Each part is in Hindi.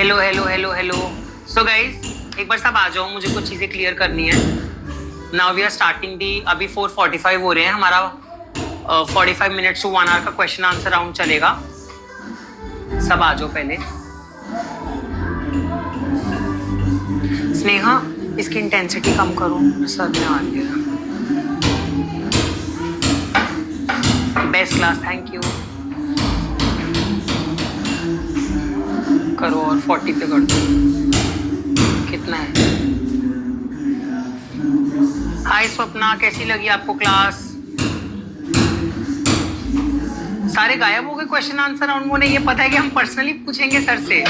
Hello hello hello hello. So guys एक बार सब आ जाओ, मुझे कुछ चीजें क्लियर करनी है। Now we are starting the, अभी 4:45 हो रहे हैं, हमारा 45 मिनट्स टू 1 आवर का क्वेश्चन आंसर राउंड चलेगा। सब आ जाओ पहले। स्नेहा इसकी इंटेंसिटी कम करो, सर ने आ गया। Best class, thank you. करो और 40 पे कर दो। कितना है? हाय स्वप्ना, कैसी लगी आपको क्लास? सारे गायब हो गए क्वेश्चन आंसर राउंड। मुझे ये पता है कि हम पर्सनली पूछेंगे सर से।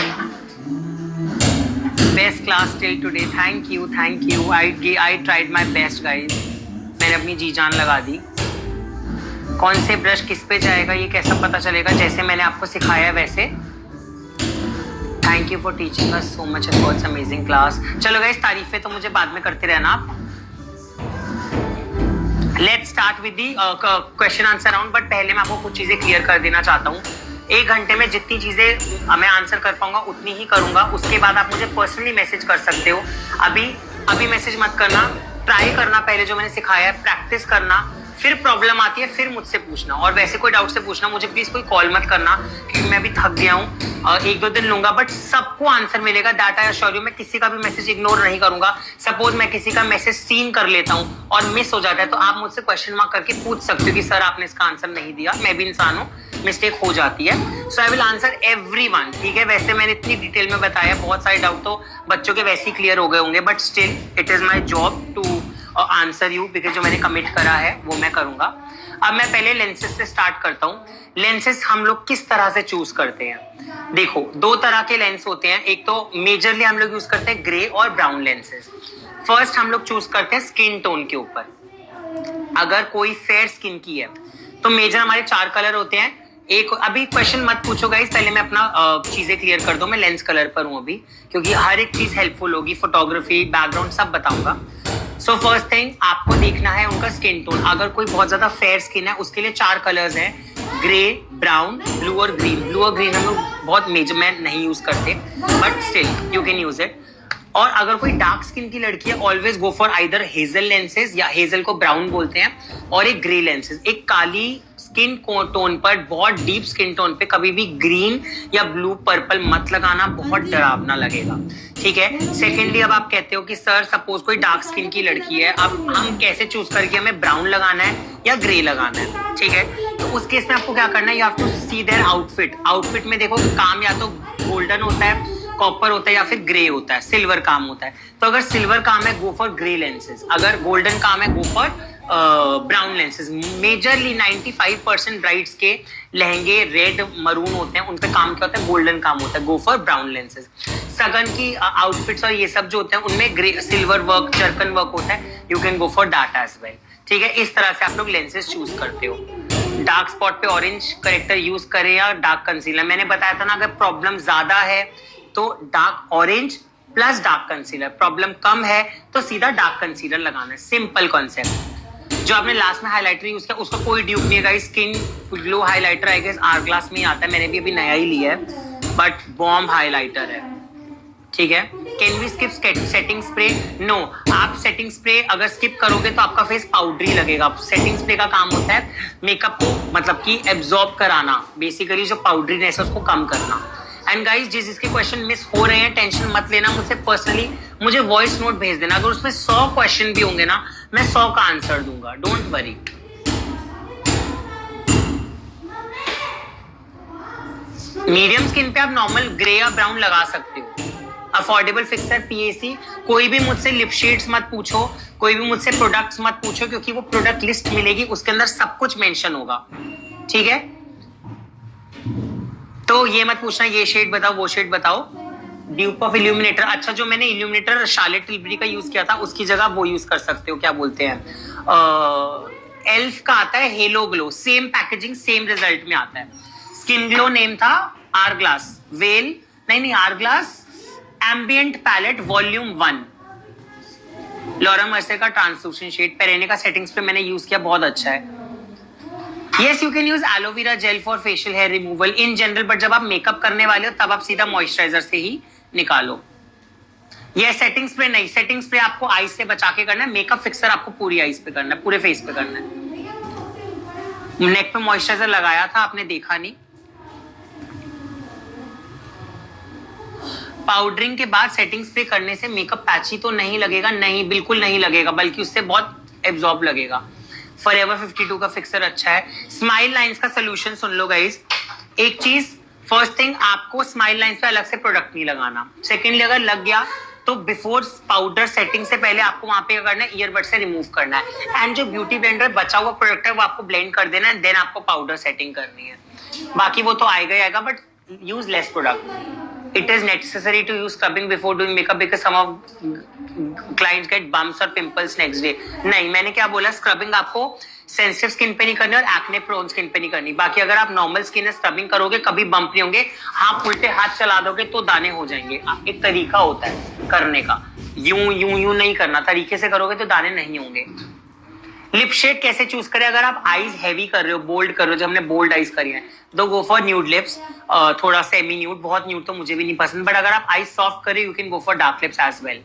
Best class till today, thank you thank you. I tried my best guys. मैंने अपनी जी जान लगा दी। कौन से ब्रश किस पे जाएगा ये कैसा पता चलेगा? जैसे मैंने आपको सिखाया है वैसे। Thank you for teaching us so much, it was amazing class. चलो गाइस, तारीफें तो मुझे बाद में करते रहना आप। Let's start with the question answer round. But पहले मैं आपको कुछ चीजें क्लियर कर देना चाहता हूँ। 1 घंटे में जितनी चीजें मैं आंसर कर पाऊंगा उतनी ही करूंगा। उसके बाद आप मुझे पर्सनली मैसेज कर सकते हो। अभी मैसेज मत करना, ट्राई करना पहले जो मैंने सिखाया है, प्रैक्टिस करना। फिर प्रॉब्लम आती है फिर मुझसे पूछना, और वैसे कोई डाउट से पूछना। मुझे प्लीज कोई कॉल मत करना क्योंकि मैं भी थक गया हूँ। 1-2 दिन लूंगा बट सबको आंसर मिलेगा, दैट आई अश्योर यू। मैं किसी का भी मैसेज इग्नोर नहीं करूंगा। सपोज मैं किसी का मैसेज सीन कर लेता हूँ और मिस हो जाता है तो आप मुझसे क्वेश्चन मार्क करके पूछ सकते हो कि सर आपने इसका आंसर नहीं दिया। मैं भी इंसान हूँ, मिस्टेक हो जाती है। सो आई विल आंसर एवरीवन, ठीक है? वैसे मैंने इतनी डिटेल में बताया, बहुत सारे डाउट तो बच्चों के वैसे ही क्लियर हो गए होंगे, but still it is my job to answer you, because जो मैंने कमिट करा है वो मैं करूंगा। अब मैं पहले लेंसेज से स्टार्ट करता हूँ। लेंसेज हम लोग किस तरह से चूज करते हैं? देखो, 2 तरह के लेंस होते हैं। एक तो मेजरली हम लोग यूज करते हैं ग्रे और ब्राउन लेंसेज। फर्स्ट हम लोग चूज करते हैं स्किन टोन के ऊपर। अगर कोई फेयर स्किन की है तो मेजर हमारे 4 कलर होते हैं। एक, अभी क्वेश्चन मत पूछो गाइस, पहले मैं अपना चीजें क्लियर कर दूं। मैं लेंस कलर पर हूं अभी, क्योंकि हर एक चीज हेल्पफुल होगी। फोटोग्राफी, बैकग्राउंड सब बताऊंगा। सो फर्स्ट थिंग आपको देखना है उनका स्किन टोन। अगर कोई बहुत ज्यादा फेयर स्किन है उसके लिए 4 कलर्स हैं, ग्रे, ब्राउन, ब्लू और ग्रीन। ब्लू और ग्रीन हम लोग बहुत मेजरमेंट नहीं यूज करते, but still you can use it. और अगर कोई डार्क स्किन की लड़की है, always go for either hazel lenses, या हेजल को ब्राउन बोलते हैं, और एक ग्रे लेंसेज। एक काली स्किन टोन पर, बहुत डीप स्किन टोन पे कभी भी ग्रीन या ब्लू पर्पल मत लगाना, बहुत डरावना लगेगा, ठीक है? सेकेंडली, अब आप कहते हो कि सर सपोज कोई डार्क स्किन की लड़की है, अब हम कैसे चूज करके हमें ब्राउन लगाना है या ग्रे लगाना है, ठीक है? तो उस केस में आपको क्या करना है, you have to see their outfit. Outfit में देखो, काम या तो गोल्डन होता है, कॉपर होता है, या फिर ग्रे होता है, सिल्वर काम होता है। तो अगर सिल्वर काम है, गो फॉर ग्रे लेंसेज। अगर गोल्डन काम है, go for brown lenses. Majorly 95% brides के लहंगे रेड मरून होते हैं, उन पे काम क्या होता है, गोल्डन काम होता है, गो फॉर ब्राउन लेंसेज। सगन की आउटफिट्स और ये सब जो होते हैं उनमें grey, silver work, zircon work होता है, you can go for that as well, ठीक है? इस तरह से आप लोग लेंसेज चूज करते हो। डार्क स्पॉट पे ऑरेंज करेक्टर यूज करें या डार्क कंसीलर। मैंने बताया था ना, अगर प्रॉब्लम ज्यादा है तो dark orange plus dark concealer. Problem कम है तो सीधा डार्क कंसीलर लगाना है। Simple concept. जो आपने लास्ट में हाइलाइटर यूज किया उसका कोई ड्यूप नहीं है। Skin glow highlighter I guess or glass में ही आता है, मैंने भी अभी नया ही लिया है, बट बॉम्ब हाइलाइटर है, ठीक है? Can we skip setting spray? No. आप सेटिंग स्प्रे अगर स्किप करोगे तो आपका फेस पाउडरी लगेगा। सेटिंग स्प्रे का काम होता है मेकअप को मतलब कि एब्जॉर्ब कराना, बेसिकली जो पाउडरीनेस है उसको कम करना। एंड गाइस, जिसके क्वेश्चन मिस हो रहे हैं, टेंशन मत लेना, मुझसे पर्सनली मुझे वॉइस नोट भेज देना। अगर उसमें 100 क्वेश्चन भी होंगे ना, मैं 100 का आंसर दूंगा, डोंट वरी। मीडियम स्किन पे आप नॉर्मल ग्रे या ब्राउन लगा सकते हो। Affordable fixer, PAC. कोई भी मुझसे लिप शेड्स मत पूछो, कोई भी मुझसे प्रोडक्ट्स मत पूछो, क्योंकि वो प्रोडक्ट लिस्ट मिलेगी, उसके अंदर सब कुछ मेंशन होगा, ठीक है? तो ये मत पूछना ये शेड बताओ वो शेड बताओ। ड्यूप ऑफ इल्यूमिनेटर, अच्छा जो मैंने इल्यूमिनेटर शार्लेट टिल्बरी का यूज किया था उसकी जगह वो यूज कर सकते हो, क्या बोलते हैं, एल्फ का आता है halo glow. Same packaging same result में आता है। स्किन ग्लो नेम था आर ग्लास वेल, नहीं Hourglass ambient palette volume 1, Laura Mercer का ट्रांसलूसेंट शेड। पेरेने का सेटिंग्स पे मैंने यूज किया, बहुत अच्छा है। Yes, you can use aloe vera gel for facial hair removal in general, but जब आप मेकअप करने वाले हो तब आप सीधा मॉइस्चराइजर से ही निकालो। ये सेटिंग स्प्रे नहीं, सेटिंग स्प्रे आपको आईज से बचा के करना है, मेकअप फिक्सर आपको पूरी आईज पे करना है, पूरे फेस पे करना है। नेक पे मॉइस्चराइजर लगाया था, आपने देखा नहीं। पाउडरिंग के बाद सेटिंग स्प्रे करने से मेकअप पैची तो नहीं लगेगा, नहीं बिल्कुल नहीं लगेगा, बल्कि उससे बहुत एब्जॉर्ब लगेगा। फॉरएवर 52 का फिक्सर अच्छा है। स्माइल लाइंस का सोल्यूशन सुन लो गाइस। एक चीज, फर्स्ट थिंग, आपको स्माइल लाइंस पे अलग से प्रोडक्ट नहीं लगाना। सेकेंडली, अगर लग गया तो बिफोर पाउडर सेटिंग से पहले आपको वहां पे क्या करना है, ईयरबड से रिमूव करना है, एंड जो ब्यूटी ब्लेंडर बचा हुआ प्रोडक्ट है वो आपको ब्लेंड कर देना है, देन आपको पाउडर सेटिंग करनी है। बाकी वो तो आएगा ही आएगा, but use less product. It is necessary to use scrubbing before doing makeup because some of clients get bumps or pimples next day. नहीं, मैंने क्या बोला, स्क्रबिंग आपको सेंसिटिव स्किन पे नहीं करनी और एक्ने प्रोन स्किन पे नहीं करनी। बाकी अगर आप नॉर्मल स्किन है, स्क्रबिंग करोगे कभी बम्प नहीं होंगे। हाथ उल्टे हाथ चला दोगे तो दाने हो जाएंगे। एक तरीका होता है करने का, यूं यूं यूं नहीं करना, तरीके से करोगे तो दाने नहीं होंगे। लिप शेड कैसे चूज करें? अगर आप आईज हैवी कर रहे हो, बोल्ड कर रहे हो, जब हमने बोल्ड आईज करी है तो गो फॉर न्यूड लिप्स, थोड़ा सेमी न्यूड, बहुत न्यूड तो मुझे भी नहीं पसंद, बट अगर आप आईज सॉफ्ट करें you can go for dark lips as well.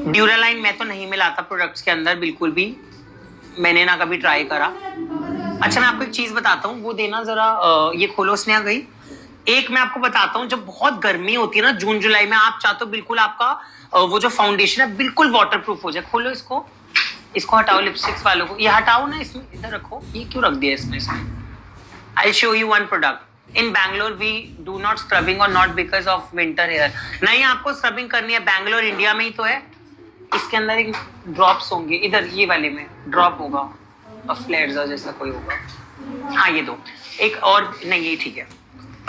Duraline मैं तो नहीं मिलाता प्रोडक्ट्स के अंदर बिल्कुल भी, मैंने ना कभी ट्राई करा। अच्छा, मैं आपको एक चीज बताता हूँ, वो देना जरा, ये खोलो स्नेहा गई। एक मैं आपको बताता हूँ, जब बहुत गर्मी होती है ना जून जुलाई में, आप चाहते हो बिल्कुल आपका वो जो फाउंडेशन है बिल्कुल वाटरप्रूफ हो जाए। खोलो इसको, इसको हटाओ, लिपस्टिक्स वालों को ये हटाओ ना, इसमें इधर रखो, ये क्यों रख दिया इसमें? I show you one product. In Bangalore we do not scrubbing और not because of winter hair. नहीं, आपको स्क्रबिंग करनी है, बैंगलोर इंडिया में ही तो है। इसके अंदर एक ड्रॉप्स होंगे, इधर ये वाले में ड्रॉप होगा और फ्लेयर्स जैसा कोई होगा। हाँ, ये दो, एक और नहीं, ये ठीक है,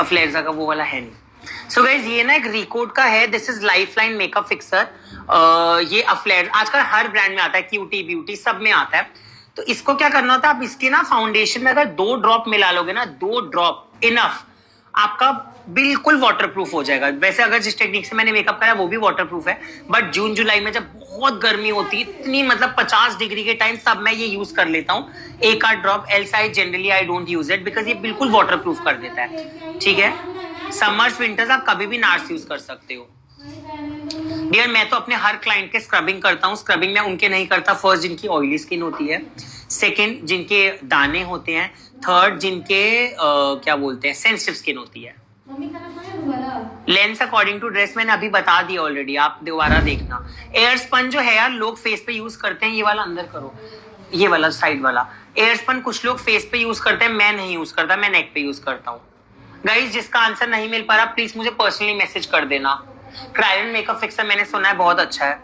अफ्लेक्सा का वो वाला है नहीं। सो गाइज, ये ना एक रिकोड का है, this is lifeline makeup fixer. ये अफ्लेयर आजकल हर ब्रांड में आता है, क्यूटी ब्यूटी सब में आता है। तो इसको क्या करना होता है, आप इसके ना फाउंडेशन में अगर 2 ड्रॉप मिला लोगे ना, 2 ड्रॉप इनफ, आपका बिल्कुल वाटरप्रूफ हो जाएगा। वैसे अगर जिस टेक्निक से मैंने मेकअप करा वो भी वाटरप्रूफ है, बट जून जुलाई में जब बहुत गर्मी होती है, इतनी मतलब 50 डिग्री के टाइम, तब मैं ये यूज कर लेता हूँ 1-8 drop. Else I generally I don't use it because ये बिल्कुल वाटरप्रूफ कर देता है। ठीक है, समर्स विंटर्स आप कभी भी नार्स यूज कर सकते हो। डियर, मैं तो अपने हर क्लाइंट के स्क्रबिंग करता हूँ। स्क्रबिंग मैं उनके नहीं करता, फर्स्ट जिनकी ऑयली स्किन होती है, सेकंड जिनके दाने होते हैं, थर्ड जिनके क्या बोलते हैं सेंसिटिव स्किन होती है। लेंस अकॉर्डिंग टू ड्रेस मैंने अभी बता दिया ऑलरेडी, आप दोबारा देखना। एयर स्पन जो है यार लोग फेस पे यूज करते हैं, ये वाला अंदर करो, ये वाला साइड वाला एयर स्पन कुछ लोग फेस पे यूज करते हैं, मैं नहीं यूज करता, मैं नेक पे यूज करता हूँ। गाइस, जिसका आंसर नहीं मिल पा रहा प्लीज मुझे पर्सनली मैसेज कर देना। क्रायन मेकअप फिक्सर मैंने सुना है बहुत अच्छा है।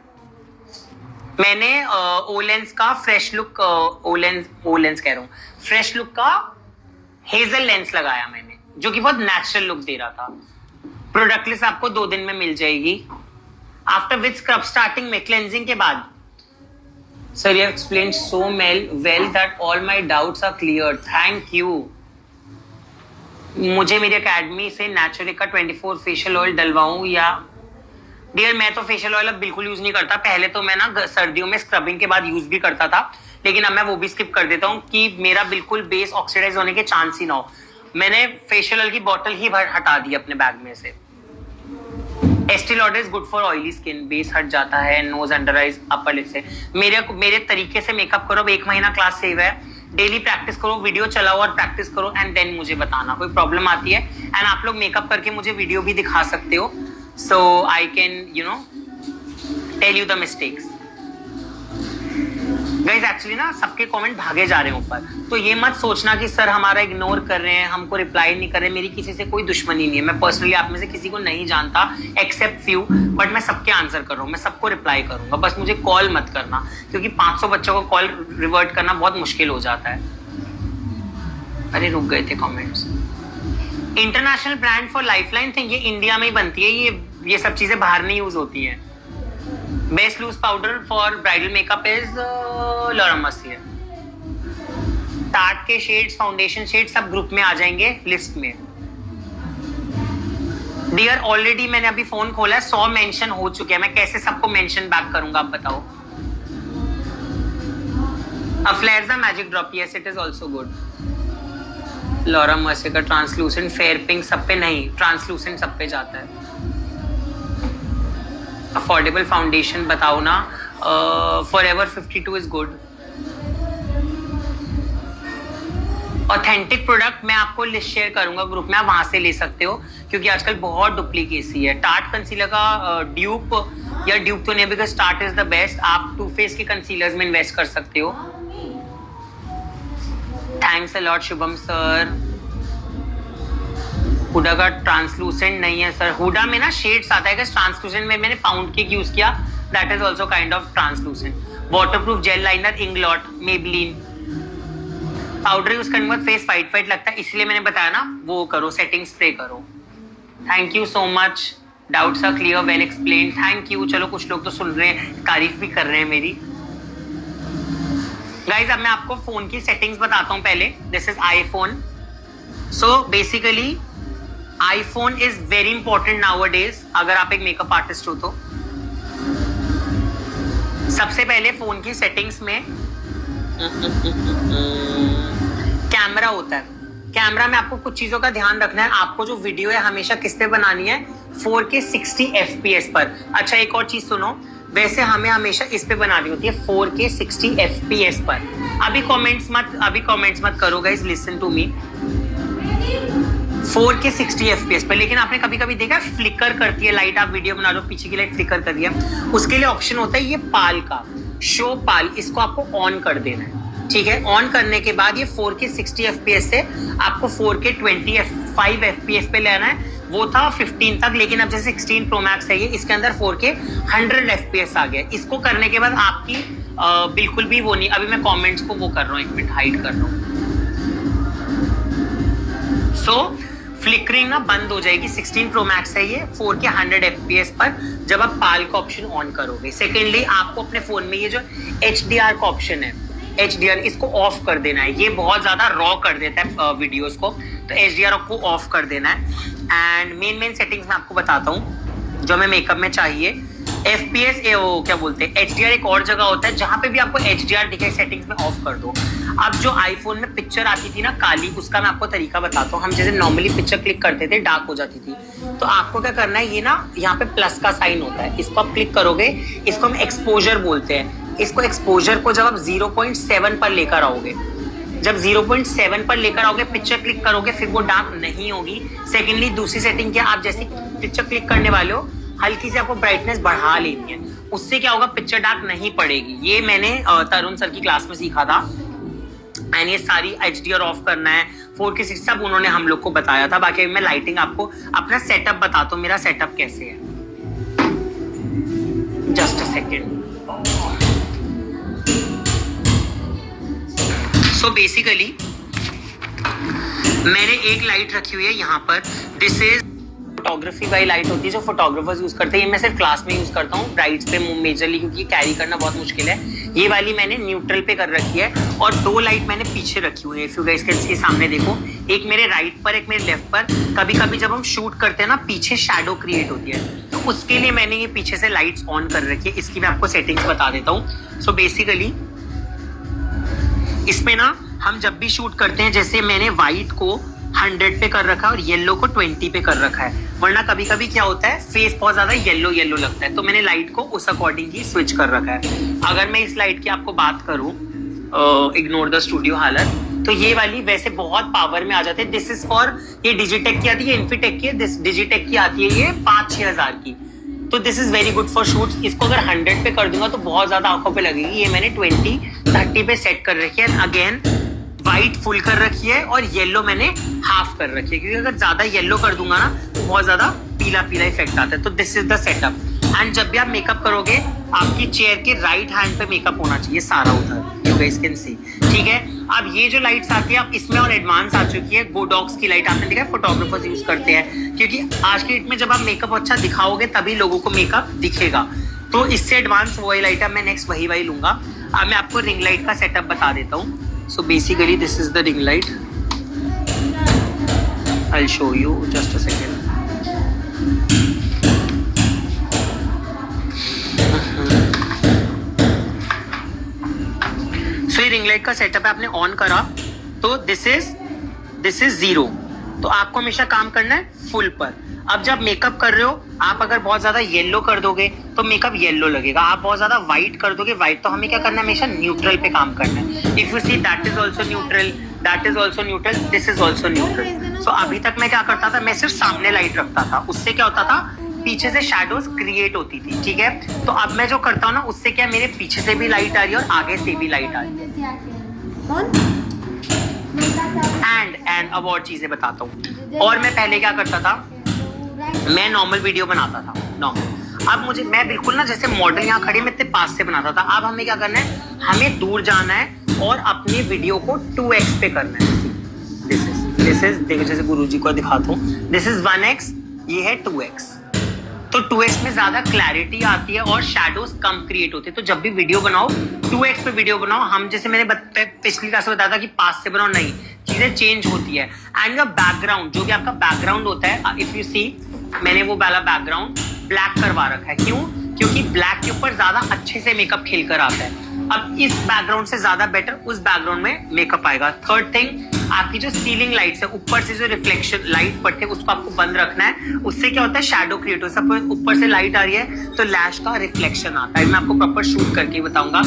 मैंने ओलेंस का फ्रेश लुक, ओलेंस कह रहा हूँ, फ्रेश लुक का हेजल लेंस लगाया मैंने, जो कि बहुत नेचुरल लुक दे रहा था। प्रोडक्ट लिस्ट आपको 2 दिन में मिल जाएगी। आफ्टर विथ स्क्रब स्टार्टिंग में, क्लेंजिंग के बाद। Sir you explain so well that all my doubts are clear, thank you. मुझे मेरी एकेडमी से नेचुरल का 24 फेशियल ऑयल डलवाऊं या? डियर, मैं तो फेशियल ऑयल अब बिल्कुल यूज नहीं करता। पहले तो मैं ना सर्दियों में स्क्रबिंग के बाद यूज भी करता था, लेकिन अब मैं वो भी स्किप कर देता हूँ कि मेरा बिल्कुल बेस ऑक्सीडाइज होने के चांस ही ना हो। मैंने फेशियल ऑयल की बोतल ही हटा दी अपने बैग में से। Estee Lauder is good for oily skin, base हट जाता है, nose, under eyes, upper lip से। मेरे तरीके से मेकअप करो, 1 महीना क्लास सेव है, डेली प्रैक्टिस करो, वीडियो चलाओ और प्रैक्टिस करो, एंड देन मुझे बताना कोई प्रॉब्लम आती है। एंड आप लोग मेकअप करके मुझे वीडियो भी दिखा सकते हो, so I can tell you the mistakes. Guys, actually ना सबके कमेंट भागे जा रहे हैं ऊपर, तो ये मत सोचना कि सर हमारा इग्नोर कर रहे हैं, हमको रिप्लाई नहीं कर रहे। मेरी किसी से कोई दुश्मनी नहीं है, मैं पर्सनली आप में से किसी को नहीं जानता एक्सेप्ट फ्यू, बट मैं सबके आंसर कर रहा हूँ, मैं सबको रिप्लाई करूंगा। बस मुझे कॉल मत करना, क्योंकि 500 बच्चों को कॉल रिवर्ट करना बहुत मुश्किल हो जाता है। अरे रुक गए थे comments. International brand for lifeline thing, ये इंडिया में ही बनती है, ये सब चीजें बाहर नहीं यूज होती हैं। Best loose powder for bridal makeup is Laura Mercier. Tarte के शेड्स, फाउंडेशन शेड्स सब ग्रुप में आ जाएंगे लिस्ट में। डियर, ऑलरेडी मैंने अभी फोन खोला है, 100 मेंशन हो चुके हैं, मैं कैसे सबको मेंशन बैक करूंगा आप बताओ। अफ्लेक्सा magic drop, yes it is also good. Laura Mercier का ट्रांसलूसेंट, फेयर पिंक सब पे नहीं, ट्रांसलूसेंट सब पे जाता है। अफोर्डेबल फाउंडेशन बताओ ना। Forever 52 is good. Authentic product मैं आपको लिस्ट शेयर करूंगा ग्रुप में, आप वहां से ले सकते हो, क्योंकि आजकल बहुत डुप्लीकेसी है। टार्ट कंसीलर का ड्यूप या ड्यूप तो नहीं, because Tarte is the best. आप टू फेस के कंसीलर्स में इन्वेस्ट कर सकते हो। Thanks a lot Shubham sir. Huda का ट्रांसलूसेंट नहीं है सर, हुडा में ना शेड्स आता है। ट्रांसलूसेंट में मैंने पाउंड केक यूज किया, that is also kind of translucent. Waterproof gel liner Inglot Maybelline. Powder use करने के बाद फेस वाइट वाइट लगता है, इसलिए मैंने बताया ना वो करो, सेटिंग स्प्रे करो। Thank you so much, doubts are clear, well explain, thank you. चलो कुछ लोग तो सुन रहे हैं, तारीफ भी कर रहे हैं मेरी। गाइज अब मैं आपको फोन की सेटिंग्स बताता हूँ पहले। This is iPhone. So basically iPhone is very important nowadays, अगर आप एक मेकअप आर्टिस्ट हो तो। सबसे पहले फोन की सेटिंग्स में कैमरा होता है। कैमरा में आपको कुछ चीजों का ध्यान रखना है। आपको जो वीडियो है हमेशा किस पे बनानी है, 4K 60 FPS पर। अच्छा एक और चीज सुनो, वैसे हमें हमेशा इस पे बनानी होती है 4K 60 FPS पर। अभी कमेंट्स मत करो guys, listen to me. 4K 60 FPS पे, लेकिन आपने कभी कभी देखा फ्लिकर करती है लाइट, आप वीडियो बना रहे हो पीछे की लाइट फ्लिकर कर दिया, उसके लिए ऑप्शन होता है ये पाल का, शो पाल, इसको आपको ऑन कर देना है। ठीक है, ऑन करने के बाद ये 4K 60 FPS से आपको 4K 25 FPS पे लेना है। वो था 15 तक, लेकिन अब जैसे 16 Pro Max है ये, इसके अंदर 4K 100 FPS आ गया। इसको करने के बाद आपकी बिल्कुल भी वो नहीं। अभी मैं कमेंट्स को वो कर रहा हूँ, एक मिनट हाइड कर रहा हूँ। सो फ्लिकरिंग ना बंद हो जाएगी। 16 Pro Max है ये, 4K 100 FPS पर, जब आप पाल का ऑप्शन ऑन करोगे। सेकेंडली आपको अपने फोन में ये जो HDR का ऑप्शन है, HDR इसको ऑफ कर देना है। ये बहुत ज्यादा रॉ कर देता है वीडियोस को, तो HDR को ऑफ कर देना है। एंड मेन सेटिंग्स मैं आपको बताता हूँ जो हमें मेकअप में चाहिए। FPS वो क्या बोलते हैं, HDR एक और जगह होता है जहां पे भी आपको HDR दिखे, सेटिंग्स में ऑफ कर दो। अब जो आईफोन में पिक्चर आती थी ना काली, उसका मैं आपको तरीका बताता हूँ। हम जैसे नॉर्मली पिक्चर क्लिक करते थे डार्क हो जाती थी, तो आपको क्या करना है, ये ना यहाँ पे प्लस का साइन होता है, इसको आप क्लिक करोगे, इसको हम एक्सपोजर बोलते हैं। इसको एक्सपोजर को जब आप 0.7 पर लेकर आओगे, जब 0.7 पर लेकर आओगे, पिक्चर क्लिक करोगे, फिर वो डार्क नहीं होगी। सेकेंडली दूसरी सेटिंग क्या, आप जैसे पिक्चर क्लिक करने वाले हो, हल्की से आपको ब्राइटनेस बढ़ा लेनी है, उससे क्या होगा, पिक्चर डार्क नहीं पड़ेगी। ये मैंने तरुण सर की क्लास में सीखा था। एंड ये सारी HDR ऑफ करना है, 4K 60 सब उन्होंने हम लोग को बताया था। बाकी मैं लाइटिंग आपको अपना सेटअप बताता हूँ, मेरा सेटअप कैसे है। Just a second. So basically मैंने एक लाइट रखी हुई है यहाँ पर, दिस इज फोटोग्राफी वाली लाइट होती है जो फोटोग्राफर्स यूज करते हैं। ये मैं सिर्फ क्लास में यूज करता हूँ, ब्राइट्स पे मेजरली, क्योंकि कैरी करना बहुत मुश्किल है। ये वाली मैंने न्यूट्रल पे कर रखी है, और दो लाइट मैंने पीछे रखी हुई है। इफ यू गाइस कैन सी, सामने देखो, एक मेरे राइट पर, एक मेरे लेफ्ट पर। कभी कभी जब हम शूट करते हैं ना, पीछे शैडो क्रिएट होती है, तो उसके लिए मैंने ये पीछे से लाइट्स ऑन कर रखी है। इसकी मैं आपको सेटिंग्स बता देता हूँ। सो बेसिकली इसमें ना हम जब भी शूट करते हैं, जैसे मैंने व्हाइट को 100 पे कर रखा है और येलो को 20 पे कर रखा है, वरना कभी कभी क्या होता है, फेस बहुत ज्यादा येलो येलो लगता है, तो मैंने लाइट को उस अकॉर्डिंग ही स्विच कर रखा है। अगर मैं इस लाइट की आपको बात करूं, इग्नोर द स्टूडियो हालत, तो ये वाली वैसे बहुत पावर में आ जाते हैं। दिस इज फॉर, ये डिजिटेक की आती है, इन्फीटेक की है, दिस डिजिटेक की आती है, ये 5-6 हजार की। तो this is very good for shoots. इसको अगर 100 पे कर दूंगा तो बहुत ज्यादा आंखों पे लगेगी। ये मैंने 20-30 पे सेट कर रखी है। अगेन व्हाइट फुल कर रखी है और येलो मैंने हाफ कर रखी है, क्योंकि अगर ज्यादा येलो कर दूंगा ना तो बहुत ज्यादा पीला पीला इफेक्ट आता है। तो this is the setup. And जब भी आप मेकअप करोगे, आपकी चेयर के राइट हैंड पे मेकअप होना चाहिए सारा उधर, यू गाइस कैन सी। ठीक है, अब ये जो लाइट्स आती है, अब इसमें और एडवांस आ चुकी है। गोडॉक्स की लाइट आपने देखा है, फोटोग्राफर्स यूज करते हैं, क्योंकि आज की डेट में जब आप मेकअप अच्छा दिखाओगे तभी लोगों को मेकअप दिखेगा। तो इससे एडवांस वही लाइट है, मैं नेक्स्ट वही लूंगा। अब मैं आपको रिंग लाइट का सेटअप बता देता हूँ। So basically this is the ring light. I'll show you just a second. So ये रिंग लाइट का सेटअप है, आपने ऑन करा तो दिस इज दिस इज 0। तो आपको हमेशा काम करना है फुल पर। अब जब मेकअप कर रहे हो, आप अगर बहुत ज्यादा येलो कर दोगे तो मेकअप येलो लगेगा, आप बहुत ज्यादा व्हाइट कर दोगे व्हाइट। तो हमें क्या करना है, हमेशा न्यूट्रल पे काम करना है। If you see that is also neutral, that is also neutral, this is also neutral. So अभी तक मैं क्या करता था, मैं सिर्फ सामने लाइट रखता था, उससे क्या होता था, पीछे से शैडोज क्रिएट होती थी। ठीक है, तो अब मैं जो करता हूँ ना, उससे क्या मेरे पीछे से भी लाइट आ रही है और आगे से भी लाइट आ रही है। एंड अब और चीजें बताता हूँ। और मैं पहले क्या करता था, मैं नॉर्मल वीडियो बनाता था, नॉर्मल। अब मैं बिल्कुल ना जैसे मॉडल यहाँ खड़े मैं इतने पास से बनाता था। अब हमें क्या करना है, हमें दूर जाना है और अपनी वीडियो को 2x पे करना है। दिस इज देखो, जैसे गुरुजी को दिखाता हूँ, दिस इज 1x, ये है 2x। तो 2x में ज्यादा क्लैरिटी आती है और शैडोज कम क्रिएट होते हैं। तो जब भी वीडियो बनाओ 2x पे वीडियो बनाओ। हम जैसे मैंने पिछली क्लास में बताया था कि पास से बनाओ, नहीं, चीजें चेंज होती है। एंड योर बैकग्राउंड, जो भी आपका बैकग्राउंड होता है, इफ यू सी, मैंने वो वाला बैकग्राउंड ब्लैक करवा रखा है। क्यों? क्योंकि ब्लैक के ऊपर ज्यादा अच्छे से मेकअप खिल कर आता है। अब इस बैकग्राउंड से ज्यादा बेटर उस बैकग्राउंड में मेकअप आएगा। थर्ड थिंग, आपकी जो सीलिंग लाइट्स है, ऊपर से जो रिफ्लेक्शन लाइट पड़ते हैं उसको आपको बंद रखना है। उससे क्या होता है, शैडो क्रिएट होता है। सब ऊपर से लाइट आ रही है तो लैश का रिफ्लेक्शन आता है। मैं आपको प्रॉपर शूट करके बताऊंगा।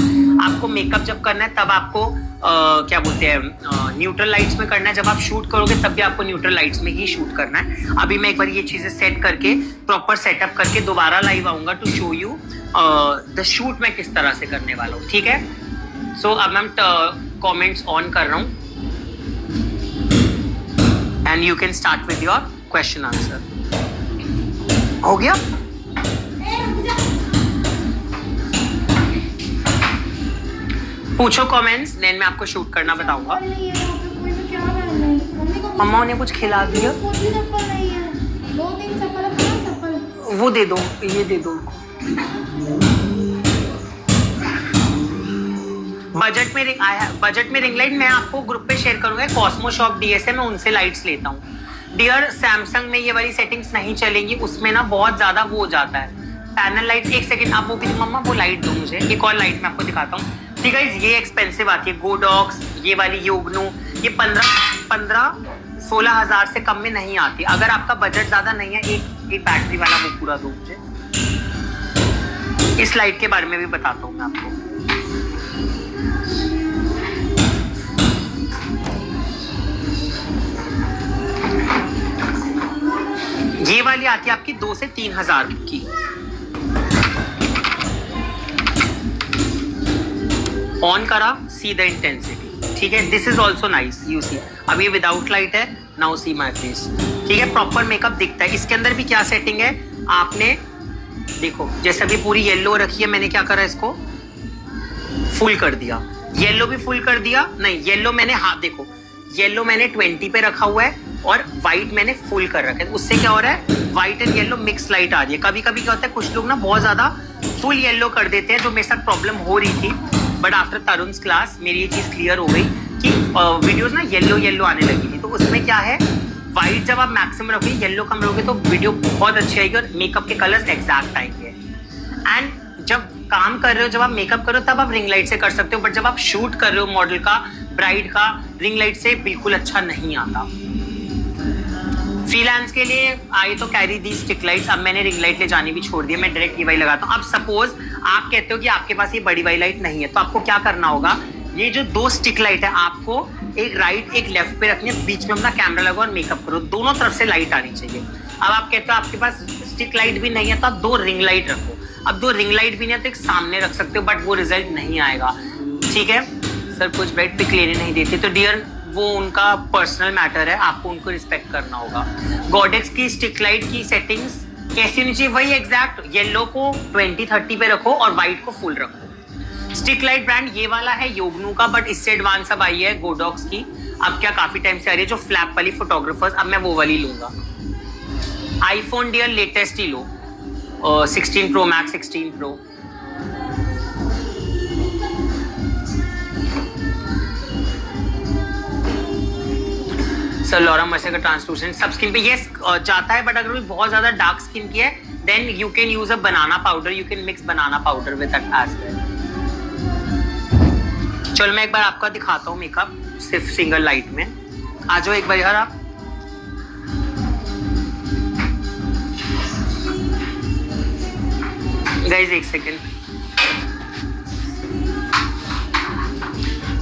आपको मेकअप जब करना है तब आपको क्या बोलते हैं, न्यूट्रल लाइट्स में करना है। जब आप शूट करोगे तब भी आपको न्यूट्रल लाइट्स में ही शूट करना है। अभी मैं एक बार ये चीजें सेट करके प्रॉपर सेटअप करके दोबारा लाइव आऊंगा to show you the shoot मैं किस तरह से करने वाला हूँ। ठीक है, सो अब मैं कमेंट्स ऑन कर रहा हूँ and you can start with your question answer. हो गया? पूछो कमेंट्स, देन मैं आपको शूट करना बताऊंगा। मम्मा ने कुछ खिला दिया, वो दे दो, ये दे दो। बजट में रिंग लाइट मैं आपको ग्रुप पे शेयर करूंगा। कॉस्मो शॉप डीएस है, मैं उनसे लाइट्स लेता हूँ। डियर, सैमसंग में ये वाली सेटिंग्स नहीं चलेंगी, उसमें ना बहुत ज्यादा वो हो जाता है। पैनल लाइट, एक सेकंड आप वो भी मम्मा वो लाइट दो मुझे, एक और लाइट मैं आपको दिखाता हूँ। ठीक है, ये एक्सपेंसिव आती है, गोडॉक्स, ये वाली योगनू, ये 15-16 हजार से कम में नहीं आती। अगर आपका बजट ज्यादा नहीं है, एक बैटरी वाला वो पूरा दो मुझे। इस लाइट के बारे में भी बताता हूँ मैं आपको। ये वाली आती है आपकी 2 से 3 हजार की। ऑन करा, सी द इंटेंसिटी। ठीक है, this is also nice, you see. अब ये विदाउट लाइट है, नाउ सी माई फेस। ठीक है, प्रॉपर मेकअप दिखता है। इसके अंदर भी क्या सेटिंग है, आपने देखो जैसे अभी पूरी येलो रखी है, मैंने क्या करा, इसको फुल कर दिया। येलो भी फुल कर दिया, नहीं येलो मैंने, हाँ देखो येलो मैंने 20 पे रखा हुआ है और व्हाइट मैंने फुल कर रखा है। उससे क्या हो रहा है, white and yellow mix light आ रही है। कभी कभी क्या होता है, कुछ लोग ना बहुत ज्यादा फुल येलो कर देते हैं, जो मेरे साथ प्रॉब्लम हो रही थी। बट आफ्टर तरुण्स क्लास मेरी ये चीज क्लियर हो गई कि वीडियोस ना येलो येलो आने लगी थी। तो उसमें क्या है, व्हाइट जब आप मैक्सिमम रखोगे, येलो कम रखोगे तो वीडियो बहुत अच्छी आएगी और मेकअप के कलर्स एग्जैक्ट आएंगे। एंड जब काम कर रहे हो, जब आप मेकअप कर रहे हो तब आप रिंग लाइट से कर सकते हो, बट जब आप शूट कर रहे हो मॉडल का, ब्राइड का, रिंग लाइट से बिल्कुल अच्छा नहीं आता। फ्रीलांस के लिए आई तो कैरी दी स्टिक लाइट्स। अब मैंने रिंग लाइट ले जानी भी छोड़ दी है, मैं डायरेक्ट ये वाली लगाता हूँ। अब सपोज आप कहते हो कि आपके पास ये बड़ी वाली लाइट नहीं है, तो आपको क्या करना होगा, ये जो 2 स्टिक लाइट है आपको एक राइट एक लेफ्ट पे रखनी है, बीच में अपना कैमरा लगाओ और मेकअप करो, दोनों तरफ से लाइट आनी चाहिए। अब आप कहते हो आपके पास स्टिक लाइट भी नहीं है, तो आप 2 रिंग लाइट रखो। अब 2 रिंग लाइट भी नहीं है तो एक सामने रख सकते हो, बट वो रिजल्ट नहीं आएगा। ठीक है सर, कुछ ब्राइट पिक लेने नहीं देते, तो डियर वो उनका पर्सनल मैटर है, आपको उनको रिस्पेक्ट करना होगा। गॉडेक्स की स्टिक लाइट की सेटिंग्स कैसी होनी चाहिए, वही एग्जैक्ट, येलो को 20-30 पे रखो और व्हाइट को फुल रखो। स्टिक लाइट ब्रांड ये वाला है योगनू का, बट इससे एडवांस अब आई है गोडॉक्स की। अब क्या काफी टाइम से आ रही है जो फ्लैप वाली फोटोग्राफर्स, अब मैं वो वाली लूंगा। आईफोन डियर लेटेस्ट ही लो, 16 pro max, 16 pro. Sir Laura Mercier का ट्रांसलूसेंट सब स्किन पे ये जाता है, बट अगर बहुत ज्यादा डार्क स्किन की है then you can use a banana powder, you can mix banana powder with that as well. चलो मैं एक बार आपका दिखाता हूँ मेकअप सिर्फ सिंगल लाइट में। आ जाओ एक बार यार आप। गाइस एक सेकेंड,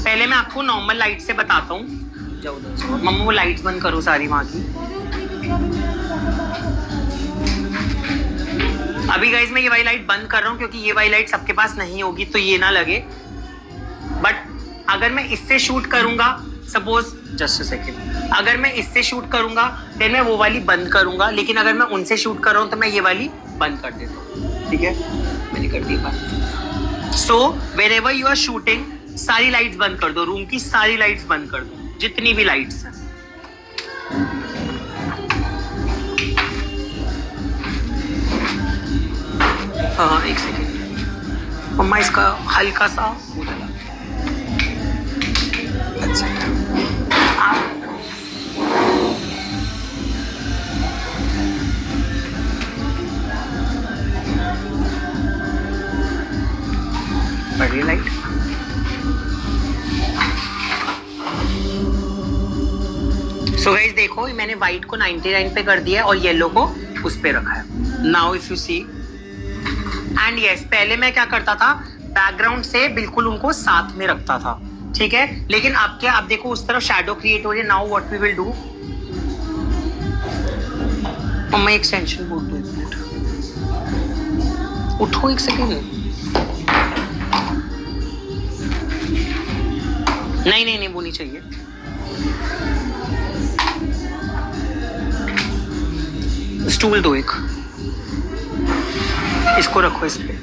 पहले मैं आपको नॉर्मल लाइट से बताता हूँ। जाओ मम्मा वो लाइट्स बंद करो सारी वहां की। अभी गाइस मैं ये वाली लाइट बंद कर रहा हूँ क्योंकि ये वाली लाइट सबके पास नहीं होगी तो ये ना लगे, बट अगर मैं इससे शूट करूंगा, सपोज जस्ट अ सेकेंड, अगर मैं इससे शूट करूंगा फिर मैं वो वाली बंद करूंगा, लेकिन अगर मैं उनसे शूट कर रहा हूँ तो मैं ये वाली बंद कर देता हूँ। ठीक है, मैंने कर दी बात। So whenever you are shooting सारी लाइट्स बंद कर दो, रूम की सारी लाइट्स बंद कर दो, जितनी भी लाइट्स हैं। हाँ एक सेकेंड मम्मा, इसका हल्का सा वो चला। अच्छा बढ़िया लाइट। सो गाइस देखो मैंने व्हाइट को 99 पे कर दिया है और येलो को उस पे रखा है। Now if you see and yes, पहले मैं क्या करता था, बैकग्राउंड से बिल्कुल उनको साथ में रखता था, ठीक है, लेकिन अब क्या, आप देखो उस तरफ शैडो क्रिएट हो रही है। Now what we will do, मम्मा एक्सटेंशन बोर्ड दो, उठो एक सेकेंड। नहीं नहीं नहीं वो नहीं चाहिए, स्टूल दो एक, इसको रखो इस पे।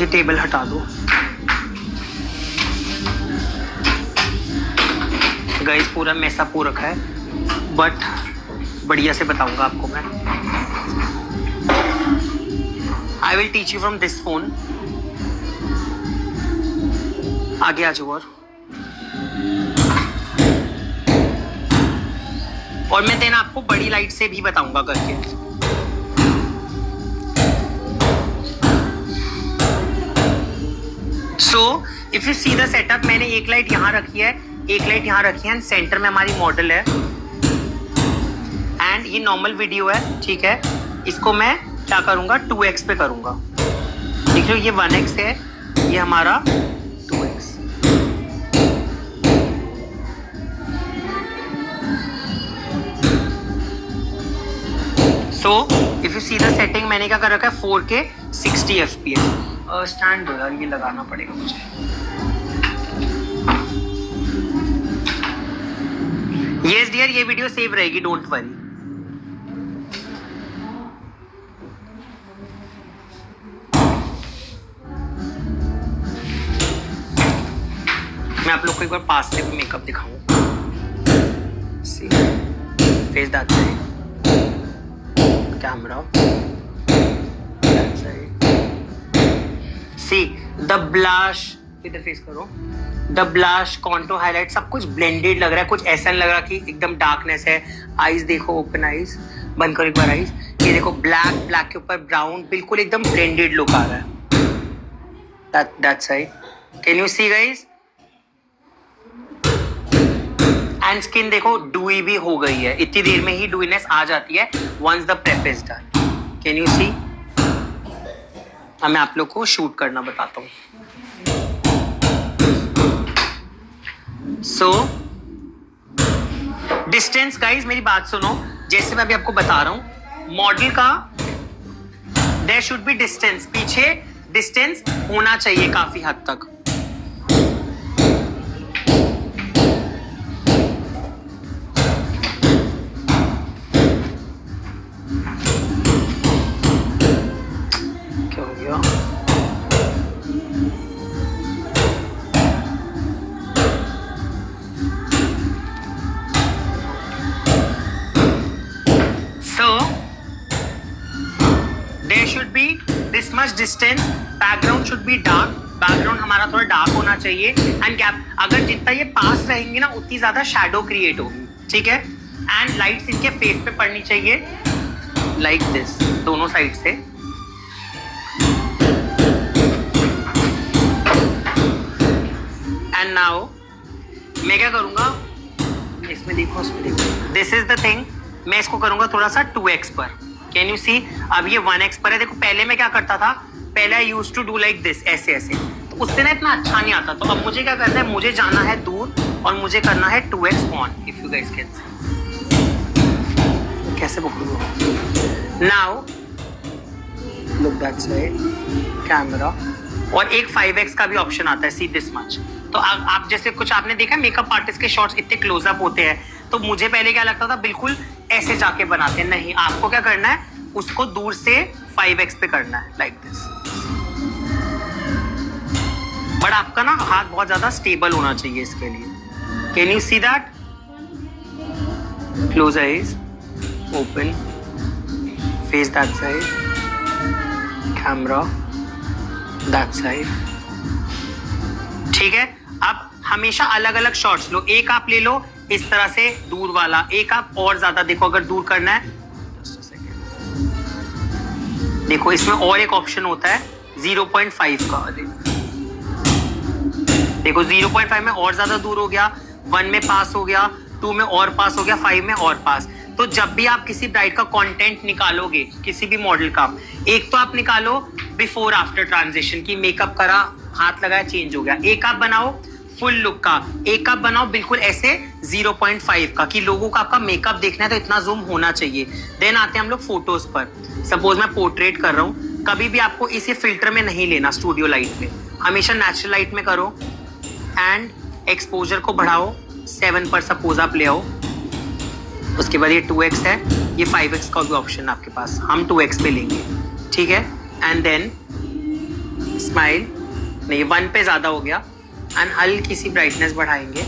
ये टेबल हटा दो। गाइस पूरा मैसा हो रखा है, बट बढ़िया से बताऊंगा आपको मैं। I will teach you from this phone. आगे आ जाओ और मैं देना आपको बड़ी लाइट से भी बताऊंगा करके। So if you see the setup, मैंने एक लाइट यहाँ रखी है, एक लाइट यहाँ रखी है, एंड सेंटर में हमारी मॉडल है, एंड ये नॉर्मल वीडियो है, ठीक है। इसको मैं क्या करूंगा, 2x पे करूंगा। देख लो ये 1x है, ये हमारा 2x। So if you see the setting, मैंने क्या कर रखा है 4K 60 FPS। स्टैंड दो यार, ये लगाना पड़ेगा मुझे। यस डियर, ये वीडियो सेव रहेगी, डोंट वरी। मैं आप लोग को एक बार पास से भी मेकअप दिखाऊं। See face that side, camera that side. See the blush, इधर फेस करो। द ब्लश, कॉन्टूर, हाईलाइट सब कुछ ब्लेंडेड लग रहा है, कुछ ऐसा नहीं लग रहा कि एकदम डार्कनेस है। आईज देखो, ओपन आईज, बंद करो एक बार आईज। ये देखो ब्लैक, ब्लैक के ऊपर ब्राउन, बिल्कुल एकदम ब्लेंडेड लुक आ रहा है। That side, can you see guys? And skin देखो डूई भी हो गई है, इतनी देर में ही डूईनेस आ जाती है once the prep is done. Can you see? अब मैं आप लोग को शूट करना बताता हूँ। सो डिस्टेंस गाइज, मेरी बात सुनो, जैसे मैं अभी आपको बता रहा हूं, मॉडल का देयर शुड बी डिस्टेंस, पीछे डिस्टेंस होना चाहिए काफी हद तक। क्या हो गया? There should be this much distance, background should be dark, background हमारा थोड़ा डार्क होना चाहिए, एंड गैप, अगर जितना ये पास रहेंगे ना उतनी ज्यादा शैडो क्रिएट होगी, ठीक है। एंड लाइट्स इनके फेस पे पड़नी चाहिए लाइक दिस, दोनों साइड से। एंड नाउ मैं क्या करूंगा, इसमें देखो, उसमें देखो, दिस इज द थिंग, मैं इसको करूंगा थोड़ा सा 2x पर। कैन यू सी, अब ये 1x पर है। देखो पहले मैं क्या करता था, पहले I used to do like this, ऐसे ऐसे, तो उससे ना इतना अच्छा नहीं आता। तो अब मुझे क्या करना है, मुझे जाना है दूर और मुझे करना है 2x on. If you guys can see, कैसे पकड़ूंगा, now look that side, camera, और एक 5x का भी ऑप्शन आता है, सी दिस मच। तो आप जैसे कुछ आपने देखा मेकअप आर्टिस्ट के शॉट्स इतने क्लोजअप होते हैं, तो मुझे पहले क्या लगता था बिल्कुल ऐसे जाके बनाते हैं, नहीं, आपको क्या करना है, उसको दूर से 5x पे करना है, लाइक दिस। बट आपका ना हाथ बहुत ज्यादा स्टेबल होना चाहिए इसके लिए। Can you see that, close eyes, open, face that side, camera that side, ठीक है। अब हमेशा अलग अलग शॉट्स लो, एक आप ले लो इस तरह से दूर वाला, एक आप और ज्यादा देखो, अगर दूर करना है, देखो इसमें और एक ऑप्शन होता है 0.5 का, देखो 0.5 में और ज्यादा दूर हो गया, 1 में पास हो गया, 2 में और पास हो गया, 5 में और पास। तो जब भी आप किसी ब्राइड का कंटेंट निकालोगे, किसी भी मॉडल का, एक तो आप निकालो बिफोर आफ्टर ट्रांजिशन की, मेकअप करा, हाथ लगाया, चेंज हो गया, एक आप बनाओ फुल लुक का, एक आप बनाओ बिल्कुल ऐसे 0.5 का, कि लोगों का आपका मेकअप देखना है तो इतना जूम होना चाहिए। देन आते हैं हम लोग फोटोज पर। सपोज मैं पोर्ट्रेट कर रहा हूँ, कभी भी आपको इसे फिल्टर में नहीं लेना, स्टूडियो लाइट में, हमेशा नेचुरल लाइट में करो, एंड एक्सपोजर को बढ़ाओ 7 पर सपोज आप ले आओ। उसके बाद ये 2x है, ये 5x का भी ऑप्शन है आपके पास, हम 2x पे लेंगे, ठीक है। एंड देन स्माइल, नहीं 1 पे ज्यादा हो गया, एंड हल्की सी ब्राइटनेस बढ़ाएंगे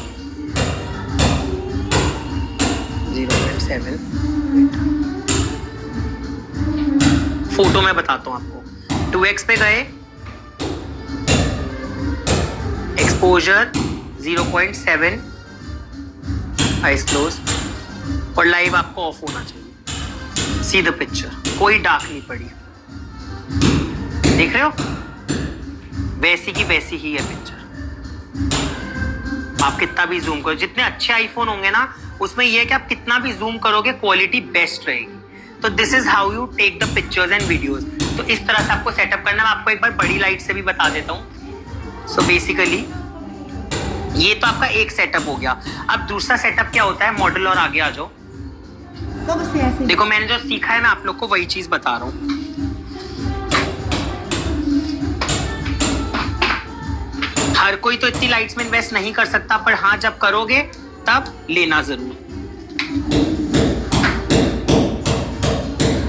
0.7। फोटो में बताता हूं आपको, 2x पे गए, एक्सपोजर 0.7, आइज क्लोज, और लाइव आपको ऑफ होना चाहिए। सी द पिक्चर, कोई डार्क नहीं पड़ी, देख रहे हो, वैसी की वैसी ही है पिक्चर। आप कितना भी जूम करो, जितने अच्छे आईफोन होंगे ना, उसमें यह है कि आप कितना भी जूम करोगे क्वालिटी बेस्ट रहेगी। तो this is how you take the pictures and videos. तो इस तरह से आपको सेटअप करना है। मैं आपको एक बार बड़ी लाइट से भी बता देता हूँ। सो बेसिकली ये तो आपका एक सेटअप हो गया। अब दूसरा सेटअप क्या होता है, मॉडल, और आगे आ जाओ। देखो मैंने जो सीखा है, मैं आप लोग को वही चीज बता रहा हूँ। हर कोई तो इतनी लाइट्स में इन्वेस्ट नहीं कर सकता, पर हाँ जब करोगे तब लेना जरूर।